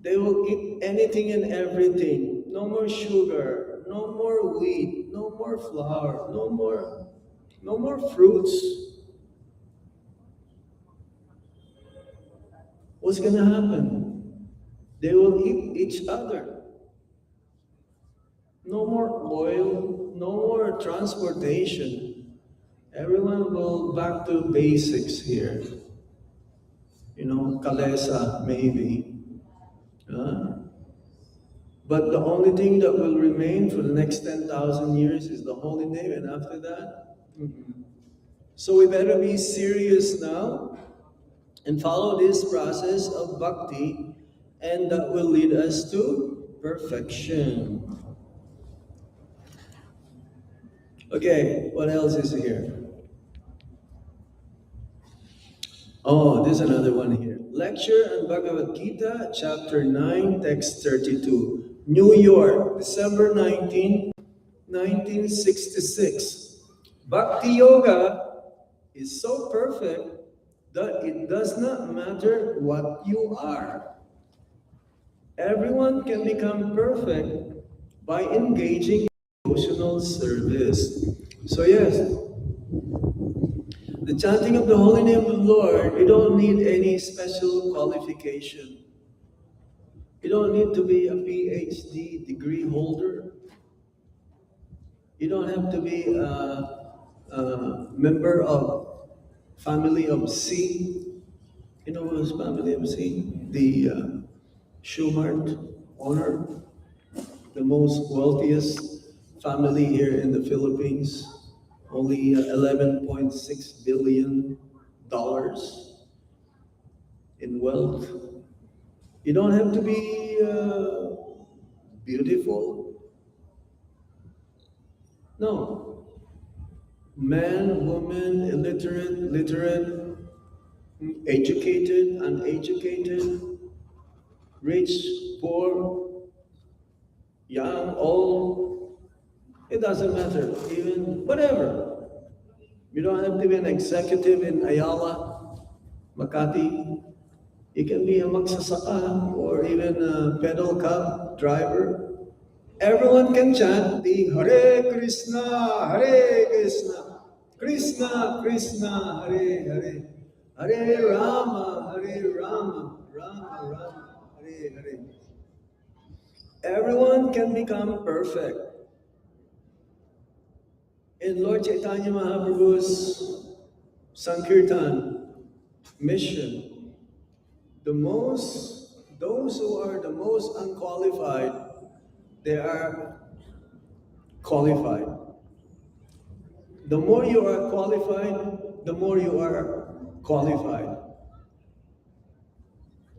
They will eat anything and everything. No more sugar, no more wheat, no more flour, no more fruits. What's gonna happen? They will eat each other. No more oil, no more transportation. Everyone will back to basics here. Kalesa maybe. But the only thing that will remain for the next 10,000 years is the holy name, and after that, So we better be serious now and follow this process of bhakti, and that will lead us to perfection. Okay, what else is here? Oh, there's another one here. Lecture on Bhagavad Gita, chapter 9, text 32. New York, December 19, 1966. Bhakti Yoga is so perfect that it does not matter what you are. Everyone can become perfect by engaging in devotional service. So yes, the chanting of the holy name of the Lord, you don't need any special qualification. You don't need to be a PhD degree holder. You don't have to be a member of family of C. You know who's family of C? The Schumart owner, the most wealthiest family here in the Philippines. Only $11.6 billion in wealth. You don't have to be beautiful. No. Man, woman, illiterate, literate, educated, uneducated, rich, poor, young, old, it doesn't matter. Even whatever. You don't have to be an executive in Ayala, Makati. You can be a magsasaka or even a pedal cab driver. Everyone can chant the Hare Krishna, Hare Krishna, Krishna Krishna, Hare Hare, Hare Rama, Hare Rama, Rama Rama, Hare Hare. Everyone can become perfect. In Lord Chaitanya Mahaprabhu's Sankirtan mission, those who are the most unqualified, they are qualified. The more you are qualified, the more you are qualified.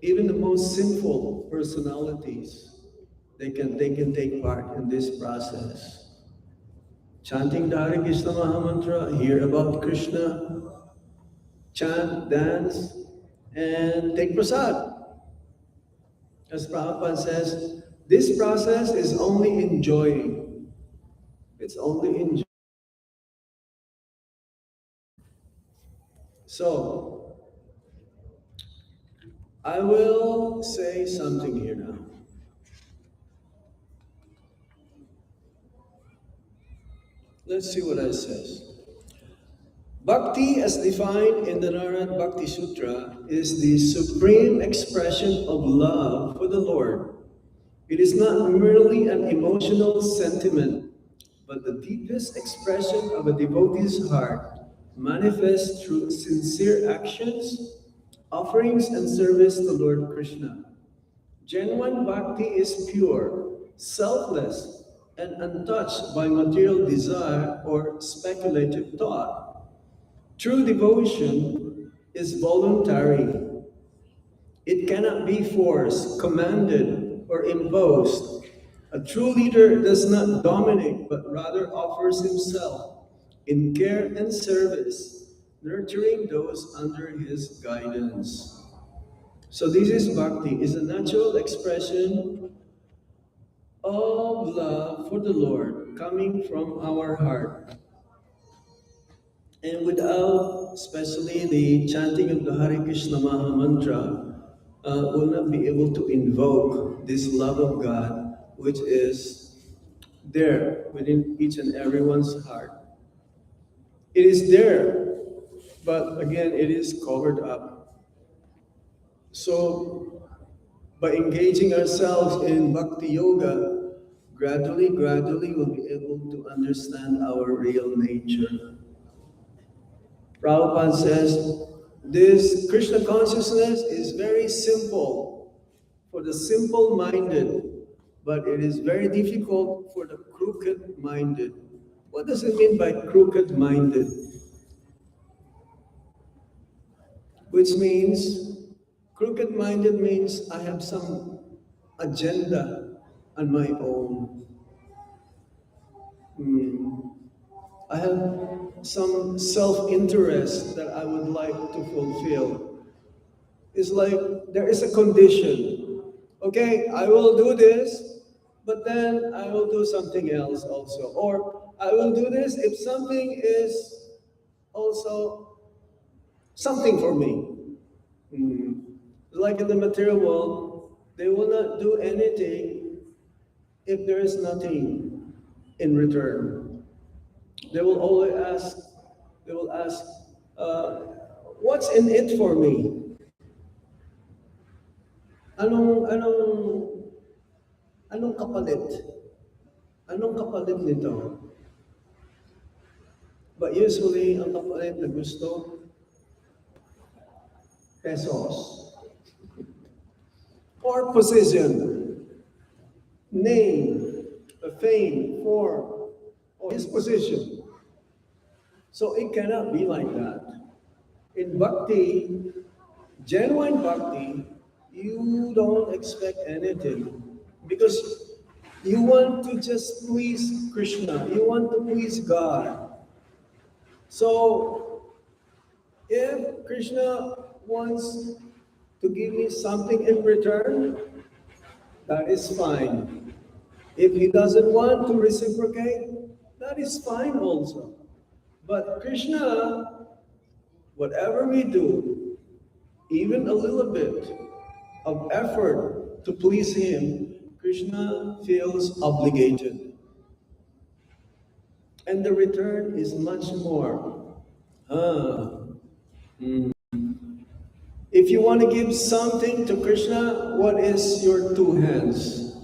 Even the most sinful personalities, they can take part in this process. Chanting the Hare Krishna Mahamantra, hear about Krishna, chant, dance, and take prasad. As Prabhupada says, this process is only enjoying. It's only enjoying. So, I will say something here now. Let's see what it says. Bhakti, as defined in the Narad Bhakti Sutra, is the supreme expression of love for the Lord. It is not merely an emotional sentiment, but the deepest expression of a devotee's heart, manifest through sincere actions, offerings, and service to Lord Krishna. Genuine bhakti is pure, selfless, and untouched by material desire or speculative thought. True devotion is voluntary. It cannot be forced, commanded, or imposed. A true leader does not dominate, but rather offers himself in care and service, nurturing those under his guidance. So this is bhakti, is a natural expression of love for the Lord coming from our heart. And without, especially the chanting of the Hare Krishna Maha Mantra, will not be able to invoke this love of God, which is there within each and everyone's heart. It is there, but again, it is covered up. So, by engaging ourselves in Bhakti Yoga, gradually, we'll be able to understand our real nature. Prabhupada says, this Krishna consciousness is very simple for the simple-minded, but it is very difficult for the crooked-minded. What does it mean by crooked-minded? Which means, crooked-minded means I have some agenda on my own. I have some self-interest that I would like to fulfill. It's like there is a condition. Okay, I will do this, but then I will do something else also. Or I will do this if something is also something for me. Like in the material world, they will not do anything if there is nothing in return. They will always ask, what's in it for me? Anong kapalit? Anong kapalit nito? But usually, ang kapalit na gusto, pesos. Or position, name, fame, form, or his position. So it cannot be like that. In bhakti, genuine bhakti, you don't expect anything because you want to just please Krishna, you want to please God. So if Krishna wants to give me something in return, that is fine. If he doesn't want to reciprocate, that is fine also. But Krishna, whatever we do, even a little bit of effort to please him, Krishna feels obligated. And the return is much more. If you want to give something to Krishna, what is your two hands?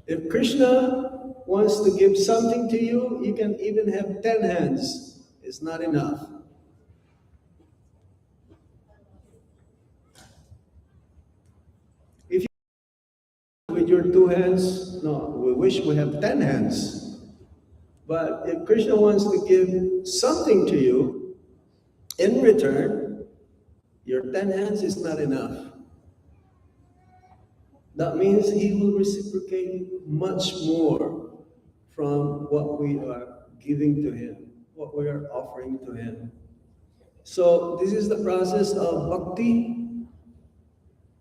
If Krishna wants to give something to you, you can even have 10 hands. It's not enough. If you with your two hands, no, we wish we have 10 hands. But if Krishna wants to give something to you, in return, your 10 hands is not enough. That means he will reciprocate much more from what we are giving to him, what we are offering to him. So this is the process of bhakti.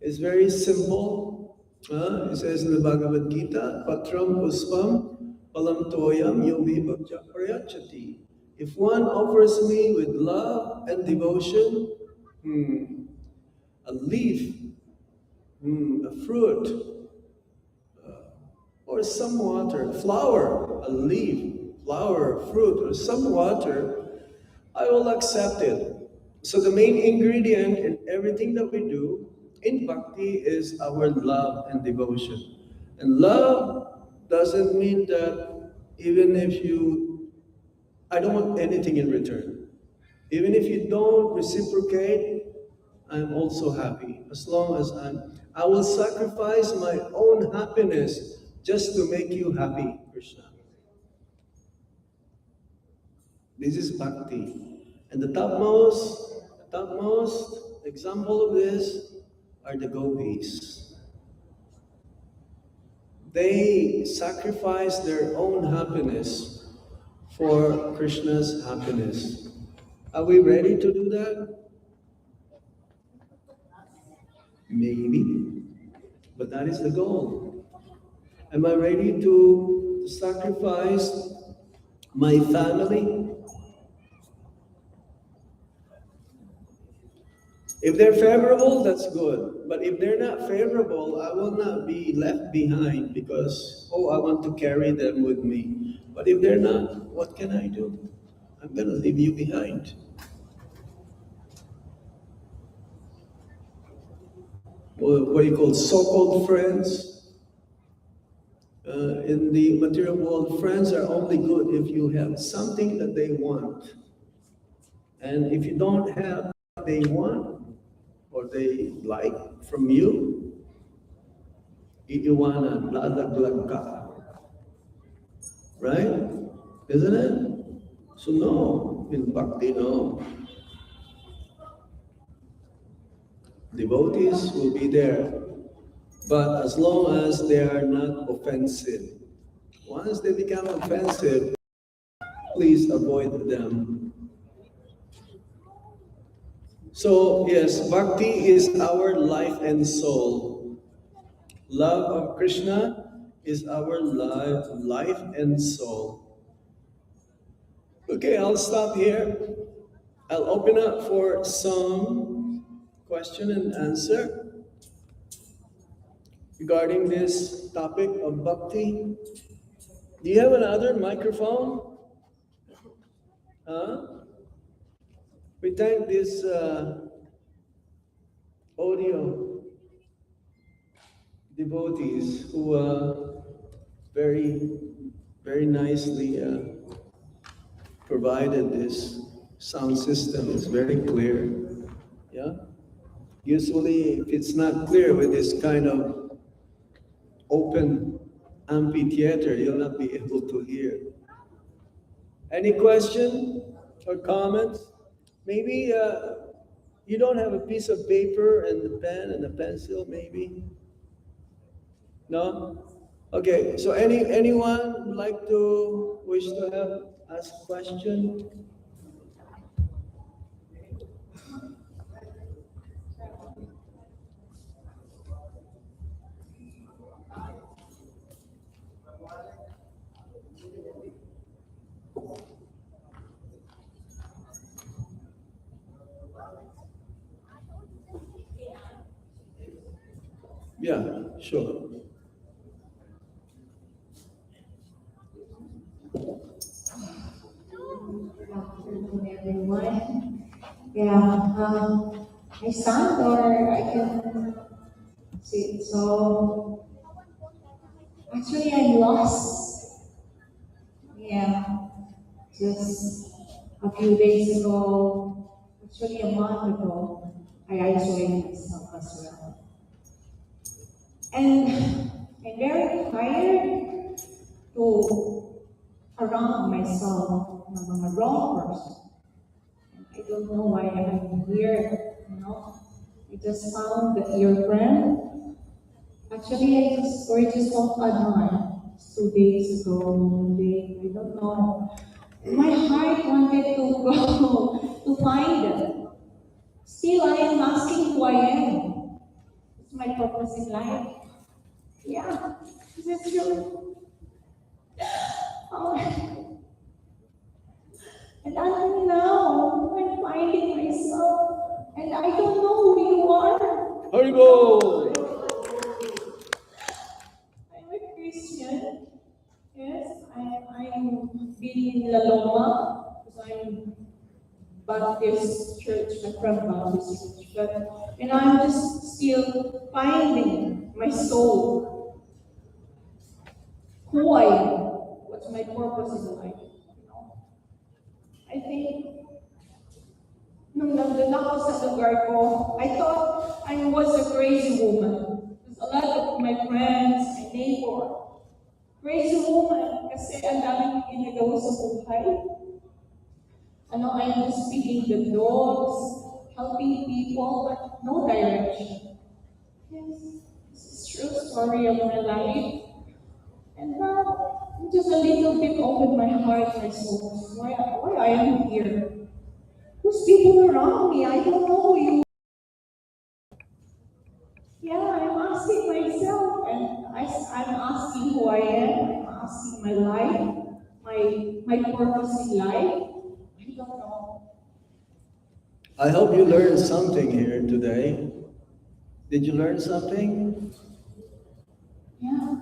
It's very simple. It says in the Bhagavad Gita, Patram Puspam Palam Toyam Yobi Bhakya Prayachati. If one offers me with love and devotion, a leaf, a fruit, or some water, flower, a leaf, flower, fruit, or some water, I will accept it. So the main ingredient in everything that we do in bhakti is our love and devotion. And love doesn't mean that even if I don't want anything in return. Even if you don't reciprocate, I'm also happy. As long as I will sacrifice my own happiness just to make you happy, Krishna. This is bhakti. And the topmost example of this are the gopis. They sacrifice their own happiness for Krishna's happiness. Are we ready to do that? Maybe, but that is the goal. Am I ready to sacrifice my family? If they're favorable, that's good. But if they're not favorable, I will not be left behind because, I want to carry them with me. But if they're not, what can I do? I'm going to leave you behind. What you call so-called friends. In the material world, friends are only good if you have something that they want. And if you don't have what they want or they like from you, iiwanan, lalaglag ka. Right? Isn't it? So no, in bhakti, no. Devotees will be there, but as long as they are not offensive. Once they become offensive, please avoid them. So yes, bhakti is our life and soul. Love of Krishna is our life and soul. Okay, I'll stop here. I'll open up for some question and answer regarding this topic of bhakti. Do you have another microphone? Huh? We thank this audio devotees who very, very nicely provided this sound system. It's very clear. Yeah. Usually, if it's not clear with this kind of open amphitheater, you'll not be able to hear. Any question or comments? Maybe you don't have a piece of paper and a pen and a pencil, maybe? No? Okay, so anyone would like to wish to ask a question? Yeah, sure. Good afternoon, everyone. Yeah, I stand or I can sit. So actually, I'm lost. Yeah, just a few days ago, actually a month ago, I isolated myself as well. And I'm very tired to around myself ng mga wrong person. I don't know why I'm here. I just found that your friend. Actually, we're just off and on 2 days ago, I don't know. My heart wanted to go to find them. Still, I am asking who I am. It's my purpose in life. Yeah, this is true. Oh. And until now, I'm finding myself, and I don't know who you are. Haribo! I'm a Christian. Yes, I'm being in La Loma because I'm Baptist church, not from Baptist church. But I'm just still finding my soul, who I am, what's my purpose in life. I think nung nandun ako sa lugar ko, I thought I was a crazy woman. Because a lot of my friends, my neighbor, crazy woman kasi ang daming ginagawa sa buhay. I'm just feeding the dogs, helping people, but no direction. Yes, this is true story of my life. And now, I'm just a little bit open my heart, my soul. Why I am here? Who's people around me? I don't know you. Yeah, I'm asking myself, and I'm asking who I am. I'm asking my life, my purpose in life. I don't know. I hope you learned something here today. Did you learn something? Yeah,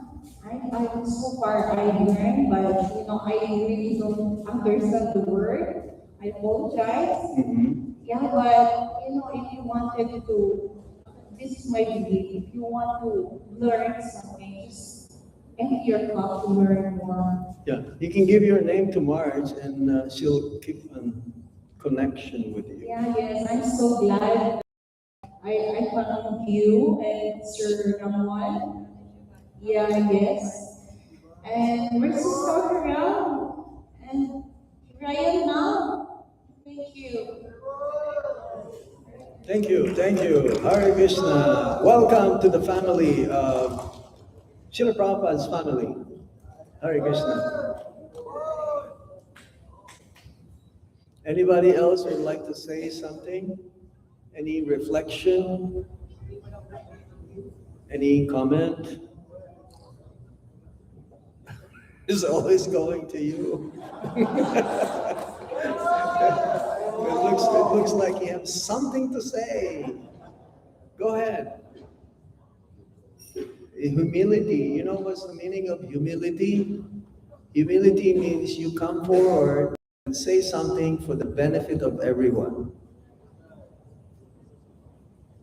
so far I learned, but I really don't understand the word. I apologize. Yeah, but if you wanted to, this is my belief. If you want to learn something, just empty your cup to learn more. Yeah, you can give your name to Marge and she'll keep a connection with you. Yeah, yes, I'm so glad I found you and Sir Ramon. Yeah, yes. And we're so stuck around. And here I am now. Thank you. Thank you, thank you. Hare Krishna. Welcome to the family of Srila Prabhupada's family. Hare Krishna. Anybody else would like to say something? Any reflection? Any comment? It's always going to you. It looks like you have something to say. Go ahead. Humility. You know what's the meaning of humility? Humility means you come forward and say something for the benefit of everyone.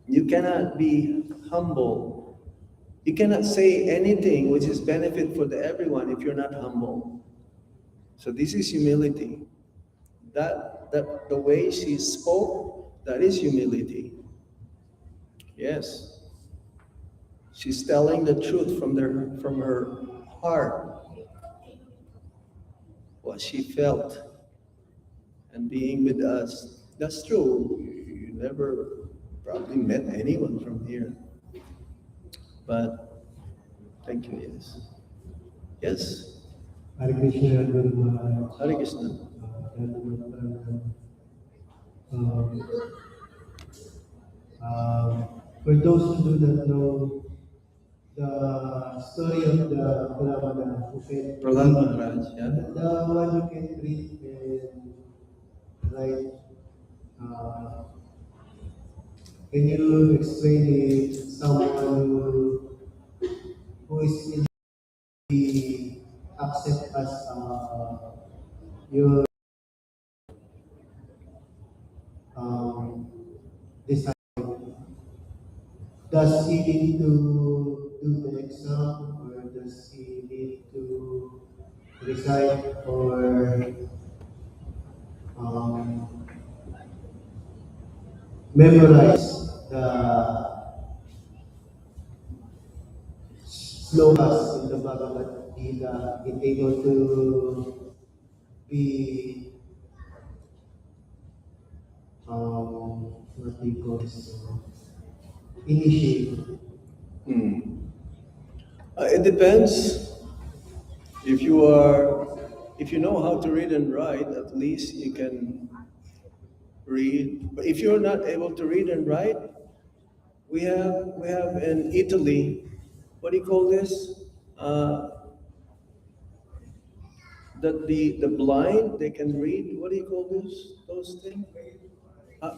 You cannot be humble. You cannot say anything which is benefit for everyone if you're not humble. So this is humility. That the way she spoke, that is humility. Yes. She's telling the truth from her heart. What she felt and being with us. That's true. You never probably met anyone from here. But thank you, yes. Yes. Hare Krishna, Guru Maharaj. Hare Krishna. Um, for those who do not know the story of the Prahlad who can Prahlad Maharaj, yeah. the one who can read and write, can you explain it someone who is in the accept as your design? Does he need to do the exam or does he need to recite or um, memorize the slokas in the Bhagavad Gita in able to be what do you call this? Initiated? It depends. If you know how to read and write, at least you can read. But if you're not able to read and write, we have in Italy, what do you call this? That the blind they can read. What do you call those things?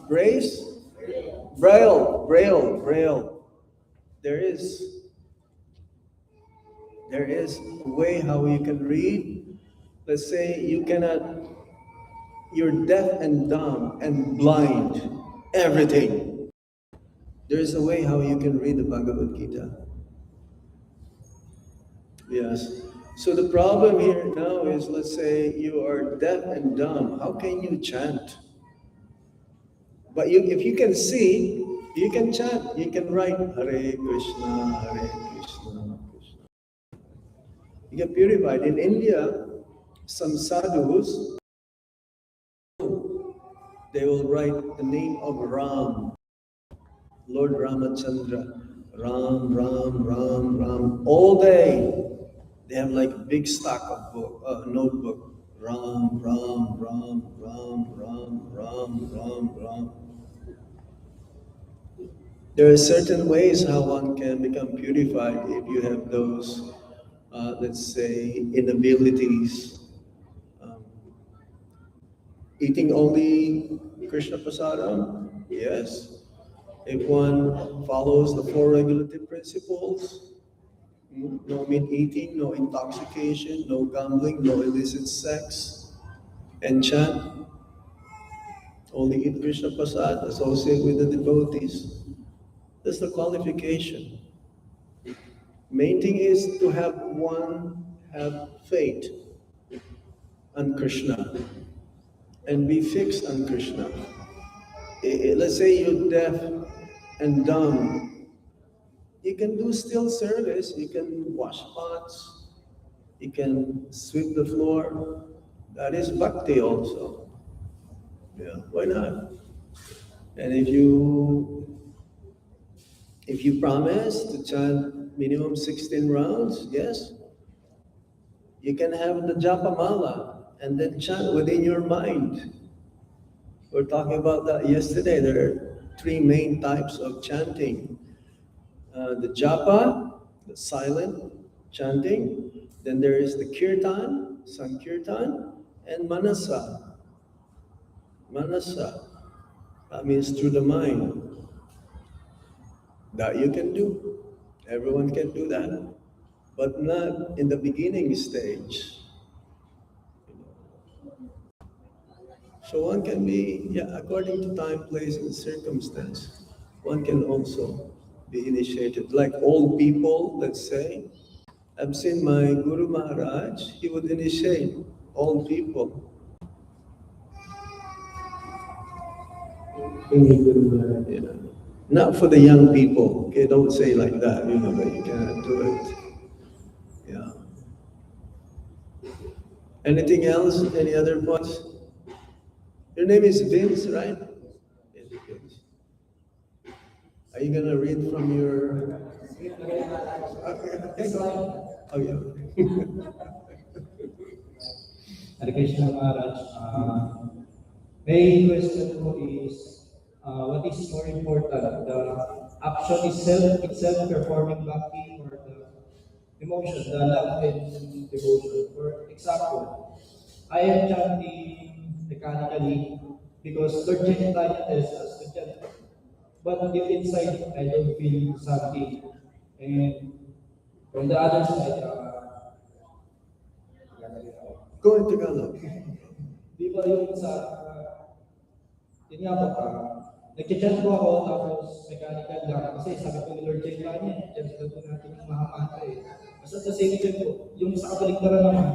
Brace, braille. There is there is a way how you can read. Let's say you're deaf and dumb and blind, everything. There is a way how you can read the Bhagavad Gita. Yes. So the problem here now is, let's say you are deaf and dumb. How can you chant? But if you can see, you can chant. You can write Hare Krishna, Hare Krishna, Krishna. You get purified. In India, some sadhus, they will write the name of Ram, Lord Ramachandra, Ram, Ram, Ram, Ram, all day. They have like a big stack of notebook. Ram, Ram, Ram, Ram, Ram, Ram, Ram, Ram. There are certain ways how one can become purified if you have those, let's say, inabilities. Um, Eating only Krishna prasadam? Yes. If one follows the four regulative principles, no meat eating, no intoxication, no gambling, no illicit sex, and chant, only eat Krishna prasad, associate with the devotees. That's the qualification. Main thing is to have faith on Krishna and be fixed on Krishna. Let's say you're deaf and dumb. You can do still service, you can wash pots, you can sweep the floor. That is bhakti also. Yeah, why not? And if you promise to chant minimum 16 rounds, yes, you can have the japa mala and then chant within your mind. We're talking about that yesterday. There are three main types of chanting. The japa, the silent chanting. Then there is the kirtan, sankirtan, and manasa. Manasa, that means through the mind. That you can do. Everyone can do that. But not in the beginning stage. So one can be, according to time, place, and circumstance, one can also be initiated. Like old people, let's say, I've seen my Guru Maharaj, he would initiate old people. Yeah. Not for the young people, okay, don't say like that, but you cannot do it. Yeah. Anything else? Any other points? Your name is Vince, right? Yes, Vince. Are you gonna read from your? Okay, go. Oh yeah. Hare Krishna Maharaj, my question po is, what is more important, the action itself performing bhakti, or the emotion, the love and devotion? For example, I am chanting mechanically because Lord Chaitanya tells us to chant, but deep inside I don't feel something. And from the other side, Go in Tagalog. di ba yung sa, yun nga po, nag-chat po ako, tapos mechanical lang. Kasi sabi ko ni Lord Chaitanya, dyan sila po natin yung mahamata eh. Basta sa same time po, yung sa kabaligtaran naman,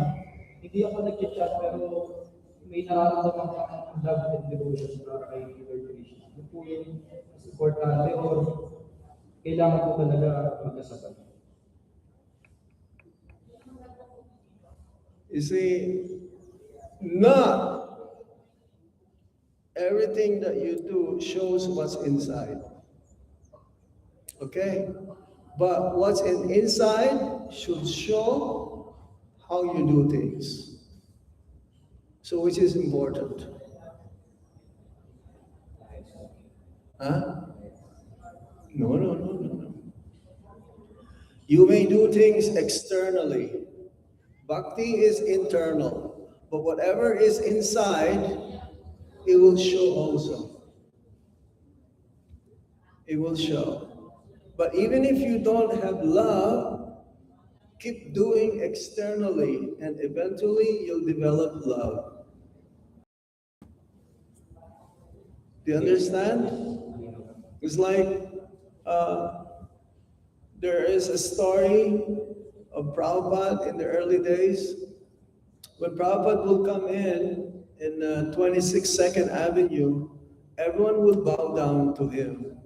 hindi ako nag-chat pero may nararamdaman ko ang love and devotion para kay Lord Krishna. Yun po yung mas importante or kailangan po talaga magkasabay. You see, not everything that you do shows what's inside. Okay? But what's inside should show how you do things. So which is important? Huh? No. You may do things externally. Bhakti is internal. But whatever is inside, it will show also. It will show. But even if you don't have love, keep doing externally, and eventually you'll develop love. Do you understand? It's like there is a story of Prabhupada in the early days. When Prabhupada will come in 26th Avenue, everyone will bow down to him,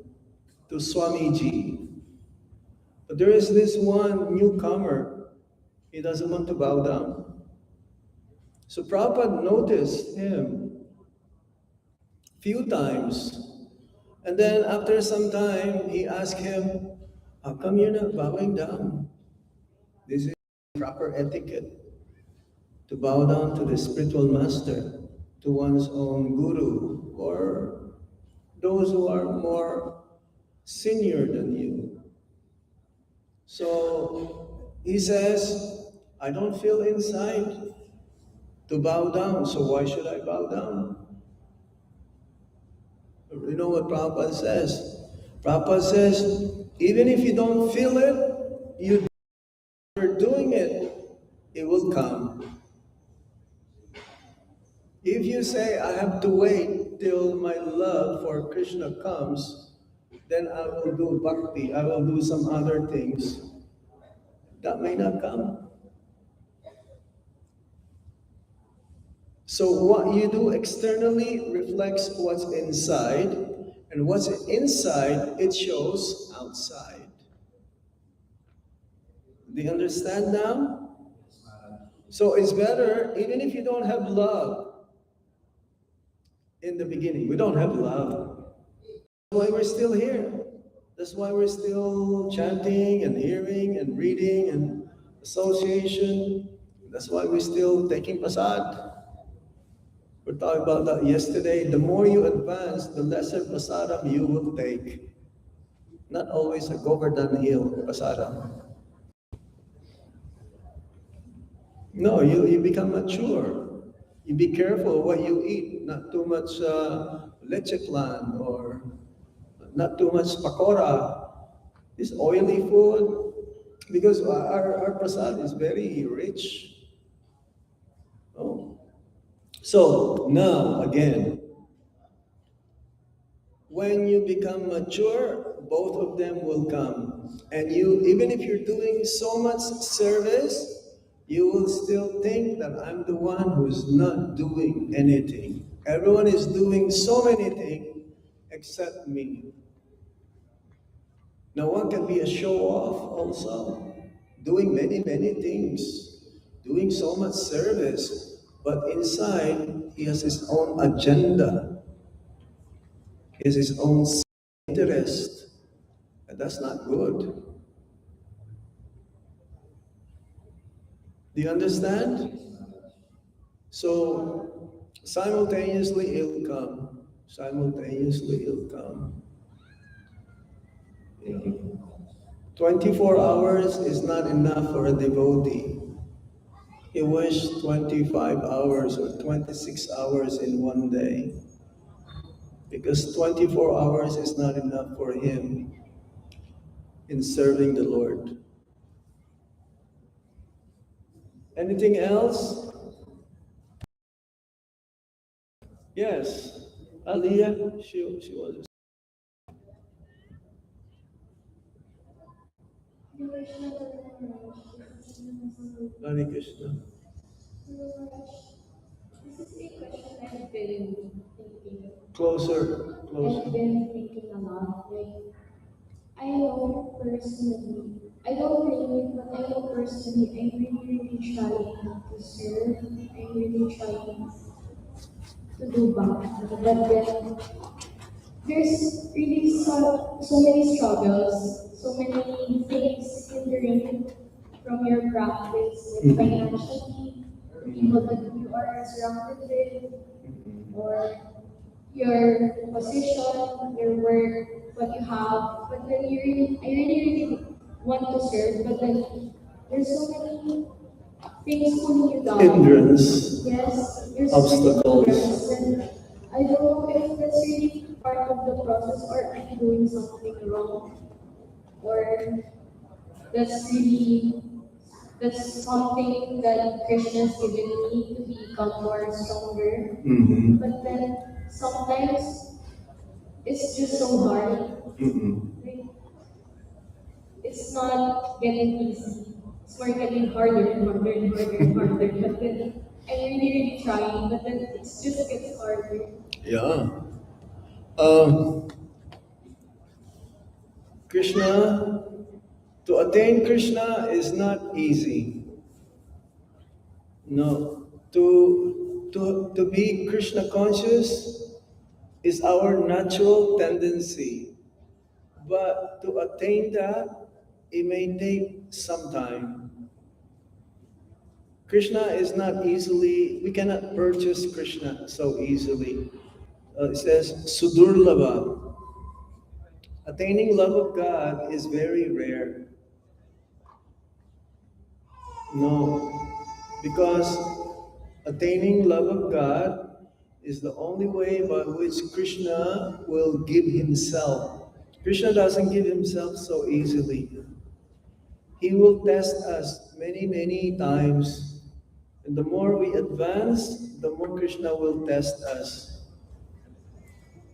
to Swamiji. But there is this one newcomer, he doesn't want to bow down. So Prabhupada noticed him few times. And then after some time, he asked him, how come you're not bowing down? This is proper etiquette, to bow down to the spiritual master, to one's own guru, or those who are more senior than you. So he says, I don't feel inside to bow down, so why should I bow down? You know what Prabhupada says? Prabhupada says, even if you don't feel it, you're doing it, it will come. If you say, I have to wait till my love for Krishna comes, then I will do bhakti, I will do some other things. That may not come. So what you do externally reflects what's inside, and what's inside, it shows outside. Do you understand now? So it's better, even if you don't have love in the beginning. We don't have love. That's why we're still here. That's why we're still chanting and hearing and reading and association. That's why we're still taking prasad. We're talking about that yesterday. The more you advance, the lesser prasadam you will take. Not always a Govardhan Hill prasadam. No, you become mature. You be careful what you eat. Not too much leche flan or not too much pakora. This oily food, because our prasad is very rich. Oh. So now again, when you become mature, both of them will come. And you, even if you're doing so much service, you will still think that I'm the one who's not doing anything. Everyone is doing so many things except me. Now one can be a show-off also, doing many, many things, doing so much service, but inside he has his own agenda. He has his own interest, and that's not good. Do you understand? So simultaneously it'll come. Simultaneously it'll come. 24 hours is not enough for a devotee. He wished 25 hours or 26 hours in one day, because 24 hours is not enough for him in serving the Lord. Anything else? Yes. Aliyah, she was. Hare Krishna. This is a question I've been thinking. Closer, I've closer. been thinking a lot. Like, I know personally, I don't really, but I know personally, I'm really trying to serve. I'm really trying to do Bhakti. But then, there's really so many struggles, so many things hindering from your practice, like financially, people that you are surrounded with, or your position, your work, what you have. But then I really want to serve, but then there's so many things pulling you down. Hindrance, Yes, there's so many obstacles. hindrance, and I don't know if that's really part of the process or I'm doing something wrong. Or that's really that's something that Krishna's given me to become more stronger. Mm-hmm. But then sometimes it's just so hard. Mm-hmm. Like, it's not getting easy. It's more getting harder and harder and harder and harder. But then I'm really, really trying, but then it just gets harder. Yeah. Um, Krishna, to attain Krishna is not easy. No. To be Krishna conscious is our natural tendency. But to attain that, it may take some time. Krishna is not easily, we cannot purchase Krishna so easily. It says, Sudurlava. Attaining love of God is very rare. No, because attaining love of God is the only way by which Krishna will give himself. Krishna doesn't give himself so easily. He will test us many, many times. And the more we advance, the more Krishna will test us.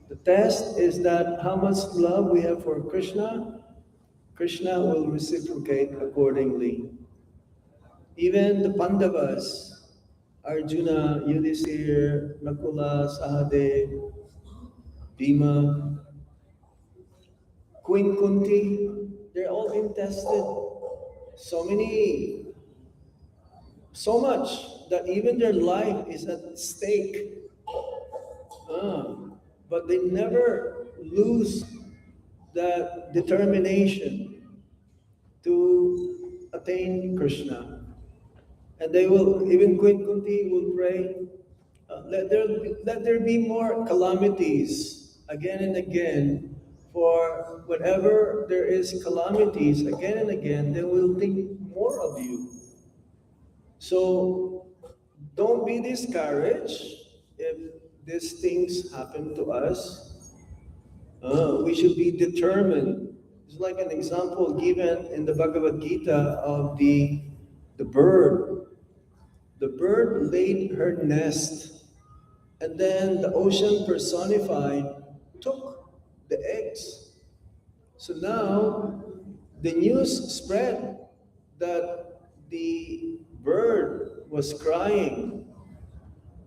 The test is that how much love we have for Krishna, Krishna will reciprocate accordingly. Even the Pandavas, Arjuna, Yudhisthira, Nakula, Sahadev, Bhima, Queen Kunti, they're all being tested. So much that even their life is at stake. But they never lose that determination to attain Krishna. And they will, even Queen Kunti will pray, let there be more calamities again and again. For whenever there is calamities again and again, they will think more of you. So don't be discouraged if these things happen to us. We should be determined. It's like an example given in the Bhagavad Gita of the bird. The bird laid her nest, and then the ocean personified took the eggs. So now the news spread that the bird was crying,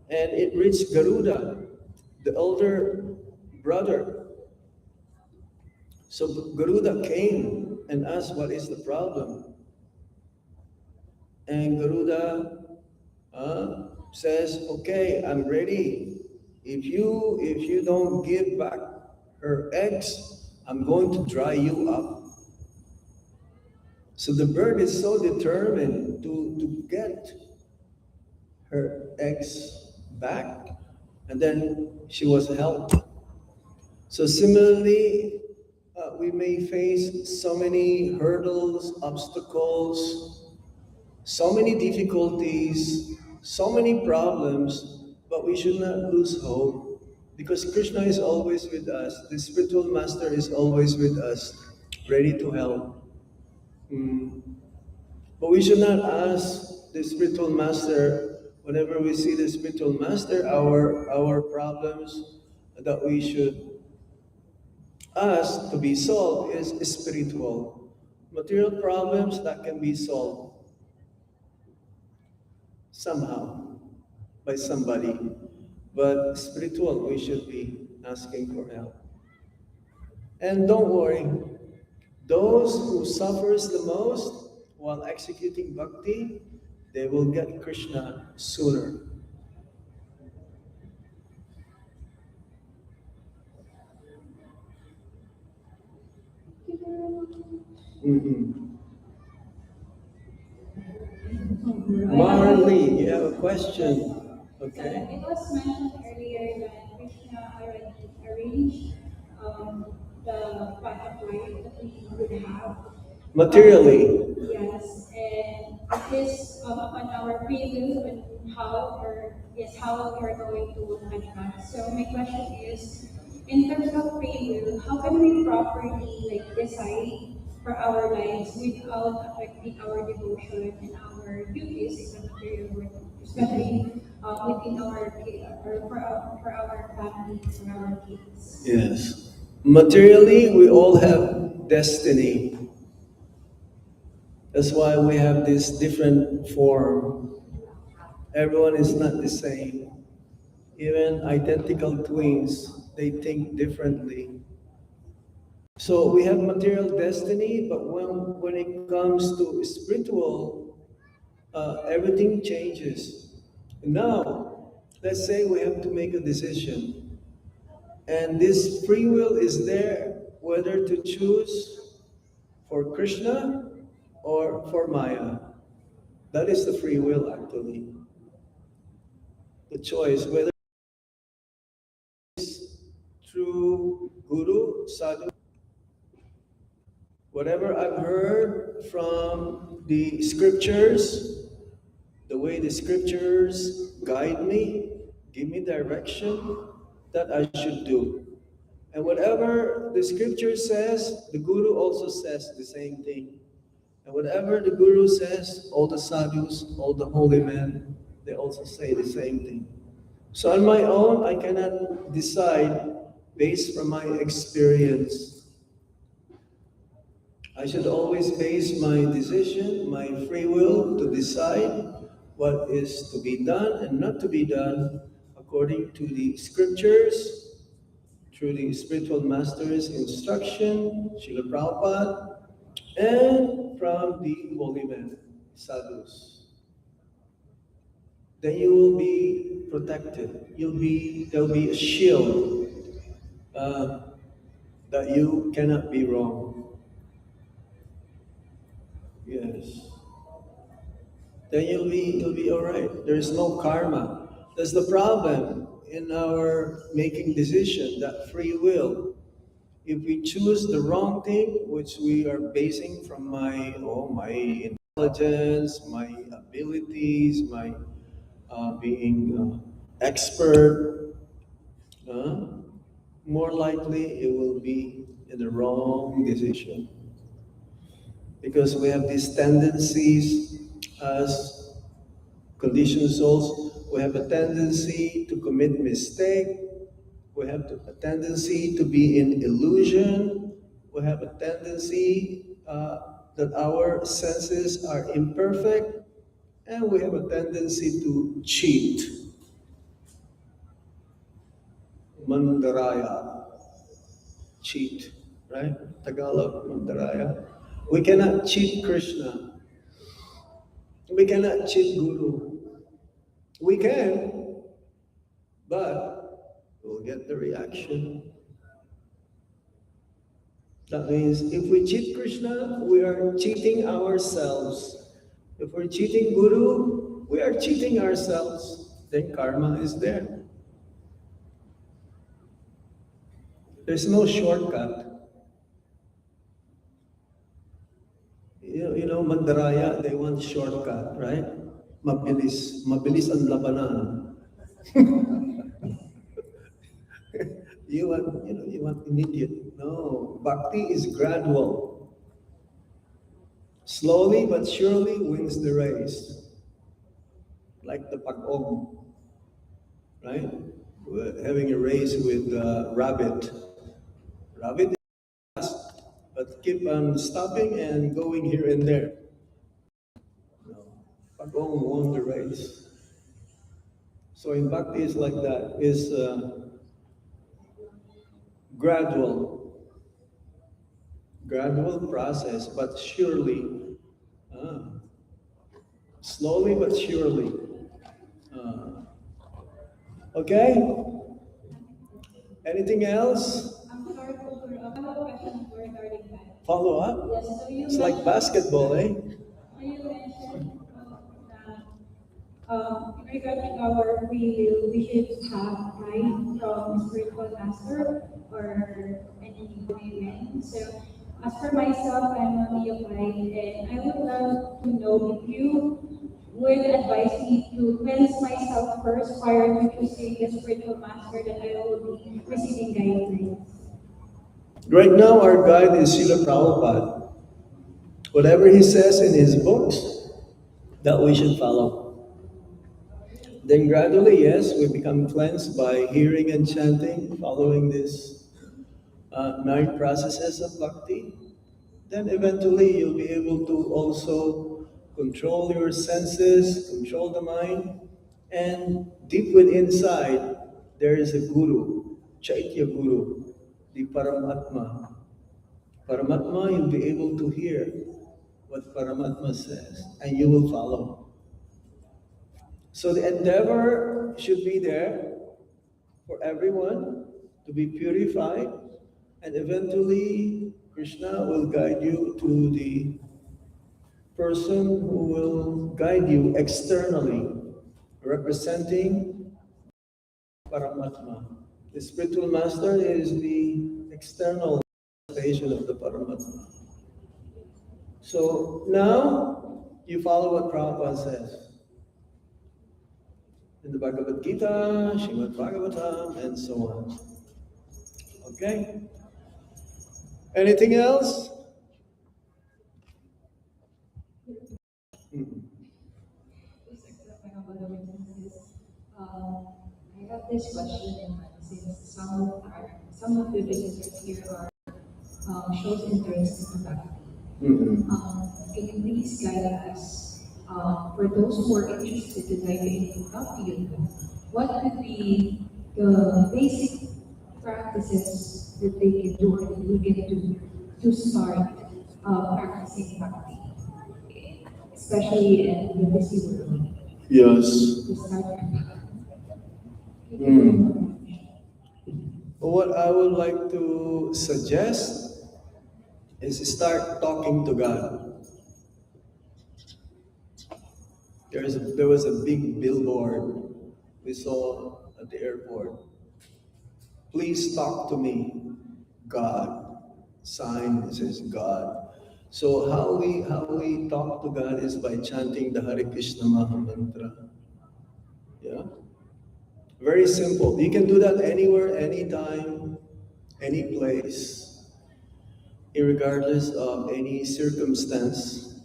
and it reached Garuda, the elder brother. So Garuda came and asked, what is the problem? And Garuda says, okay, I'm ready. If you don't give back her eggs, I'm going to dry you up. So the bird is so determined to get her eggs back, and then she was helped. So similarly, we may face so many hurdles, obstacles, so many difficulties, so many problems, but we should not lose hope because Krishna is always with us. The spiritual master is always with us, ready to help. But we should not ask the spiritual master, whenever we see the spiritual master, our problems that we should ask to be solved is spiritual. Material problems that can be solved somehow by somebody. But spiritual, we should be asking for help. And don't worry, those who suffers the most while executing bhakti, they will get Krishna sooner. Mm-hmm. Marley, you have a question. Okay. It was mentioned earlier that Krishna already arranged the path of life that we would have. Materially. Yes, and it is upon our free will and how we are going to manifest. So my question is, in terms of free will, how can we properly decide for our lives without affecting our devotion and our duties in the material world, especially within our or for our family, for our kids. Yes. Materially, we all have destiny. That's why we have this different form. Everyone is not the same. Even identical twins, they think differently. So we have material destiny, but when it comes to spiritual, everything changes. Now, let's say we have to make a decision, and this free will is there whether to choose for Krishna or for Maya. That is the free will, actually. The choice whether it's through Guru, Sadhu, whatever I've heard from the scriptures, the way the scriptures guide me, give me direction that I should do. And whatever the scripture says, the Guru also says the same thing. And whatever the Guru says, all the sadhus, all the holy men, they also say the same thing. So on my own, I cannot decide based from my experience. I should always base my decision, my free will to decide what is to be done and not to be done according to the scriptures, through the spiritual master's instruction, Srila Prabhupada, and from the holy men, sadhus. Then you will be protected. There'll be a shield uh, that you cannot be wrong. Yes. Then you'll be all right. There's no karma. That's the problem in our making decision, that free will. If we choose the wrong thing, which we are basing from my intelligence, my abilities, my being expert, uh, more likely it will be in the wrong decision. Because we have these tendencies as conditioned souls, we have a tendency to commit mistake, we have a tendency to be in illusion, we have a tendency that our senses are imperfect, and we have a tendency to cheat. Mandaraya, cheat, right? Tagalog, Mandaraya. We cannot cheat Krishna. We cannot cheat Guru. We can, but we'll get the reaction. That means if we cheat Krishna, we are cheating ourselves. If we're cheating Guru, we are cheating ourselves. Then karma is there. There's no shortcut. You know, Mandaraya, they want shortcut, right? Mabilis ang labanan. You want immediate. No, Bhakti is gradual. Slowly but surely wins the race. Like the pag-og, right? We're having a race with rabbit. Rabbit is fast, but keep on stopping and going here and there. No, pag-og won the race. So in Bhakti is like that. It's gradual process, but surely, slowly but surely. Okay? Anything else? I'm sorry, Guru. I have a question regarding that. Follow up? Yes, so you It's like basketball, eh? you mentioned that regarding our free will, we should have guide from spiritual master or any women. So, as for myself, I'm a neophyte, and I would love to know if you would advise me to cleanse myself first prior to choosing the spiritual master that I will be receiving guidance. Right now, our guide is Srila Prabhupada. Whatever he says in his books, that we should follow. Then gradually, yes, we become cleansed by hearing and chanting, following these 9 processes of bhakti. Then eventually you'll be able to also control your senses, control the mind, and deep within inside, there is a guru, Chaitya Guru, the Paramatma. Paramatma, you'll be able to hear what Paramatma says, and you will follow. So the endeavor should be there for everyone to be purified, and eventually Krishna will guide you to the person who will guide you externally, representing Paramatma. The spiritual master is the external manifestation of the Paramatma. So now you follow what Prabhupada says in the Bhagavad Gita, Srimad Bhagavatam, and so on. Okay? Anything else? Mm. I have this question in mind since some of the visitors here are shows interest in Bhakti. Can you please guide us for those who are interested to dive into Bhakti Yoga? What could be the basic practices that they can do or that we can do to start practicing Bhakti, especially in the busy world? Yes. To start Mm. What I would like to suggest is start talking to God. There was a big billboard we saw at the airport. Please talk to me, God. Sign, it says God. So how we talk to God is by chanting the Hare Krishna Maha Mantra. Yeah? Very simple. You can do that anywhere, anytime, any place, regardless of any circumstance.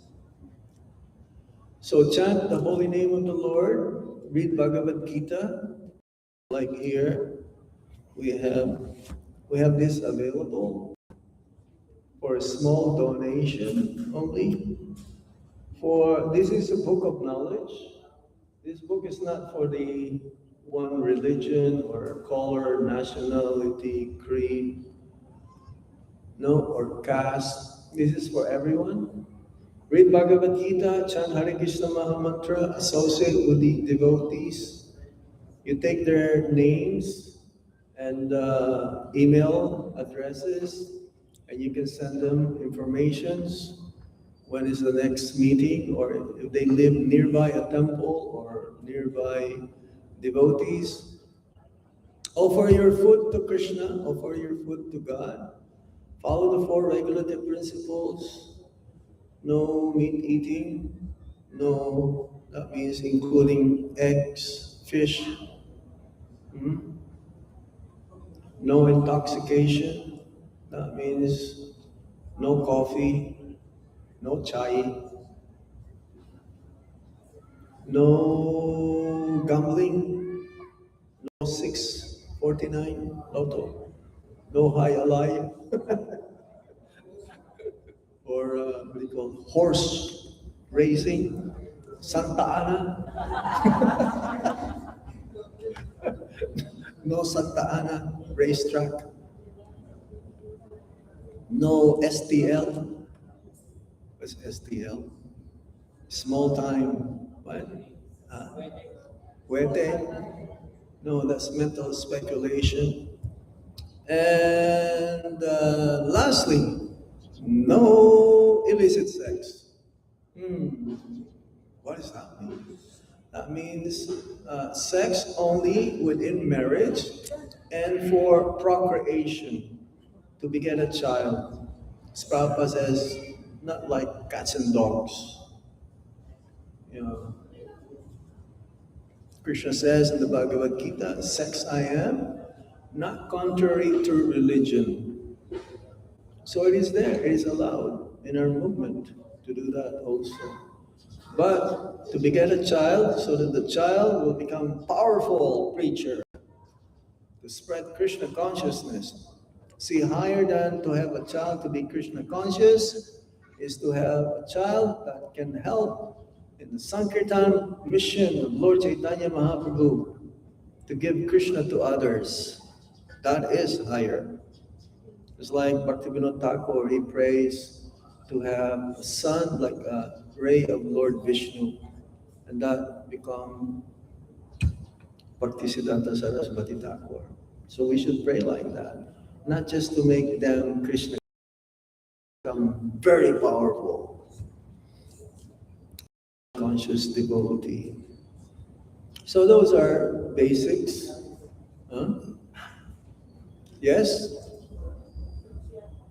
So chant the holy name of the Lord, read Bhagavad Gita, like here. We have this available for a small donation only. For this is a book of knowledge. This book is not for the one religion or color, nationality, creed, no, or caste. This is for everyone. Read Bhagavad Gita, chant Hare Krishna Maha Mantra, associate with the devotees. You take their names and email addresses, and you can send them informations. When is the next meeting, or if they live nearby a temple or nearby devotees. Offer your food to Krishna, offer your food to God. Follow the 4 regulative principles. No meat eating, no, that means including eggs, fish, no intoxication, that means no coffee, no chai, no gambling, no 649 lotto, no high alay, or what do you call it? Horse racing, Santa Ana, no Santa Ana racetrack, no STL. What's STL? Small time, what? Huete? No, that's mental speculation. And lastly, no illicit sex. What does that mean? That means sex only within marriage and for procreation, to beget a child. As Prabhupada says, not like cats and dogs. You know, Krishna says in the Bhagavad Gita, sex I am, not contrary to religion. So it is there, it is allowed in our movement to do that also. But to beget a child so that the child will become powerful preacher to spread Krishna consciousness. See, higher than to have a child to be Krishna conscious is to have a child that can help in the Sankirtan mission of Lord Chaitanya Mahaprabhu to give Krishna to others. That is higher. It's like Bhaktivinoda Thakur, he prays to have a son like a ray of Lord Vishnu, and that become Bhaktisiddhanta Saraswati Thakur. So we should pray like that, not just to make them Krishna become very powerful, conscious devotee. So those are basics. Huh? Yes?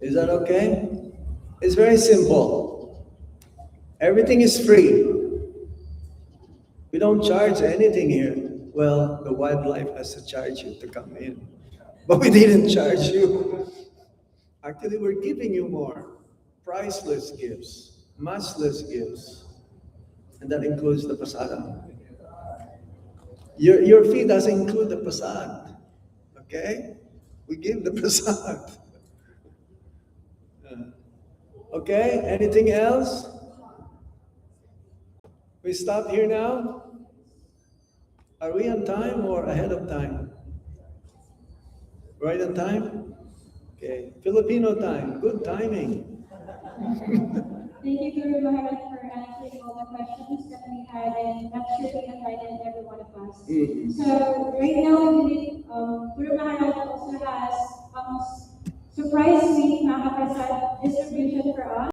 Is that okay? It's very simple. Everything is free. We don't charge anything here. Well, the wildlife has to charge you to come in. But we didn't charge you. Actually, we're giving you more. Priceless gifts, matchless gifts. And that includes the pasada. Your fee doesn't include the prasad. Okay? We give the prasad. Okay? Anything else? We stop here now? Are we on time or ahead of time? Right on time? Okay. Filipino time. Good timing. Thank you, Guru Maharaj, for answering all the questions that we had, and I'm sure they enlightened every one of us. Mhm. So right now, I believe Guru Maharaj also has surprise sweet Mahaprasad distribution for us.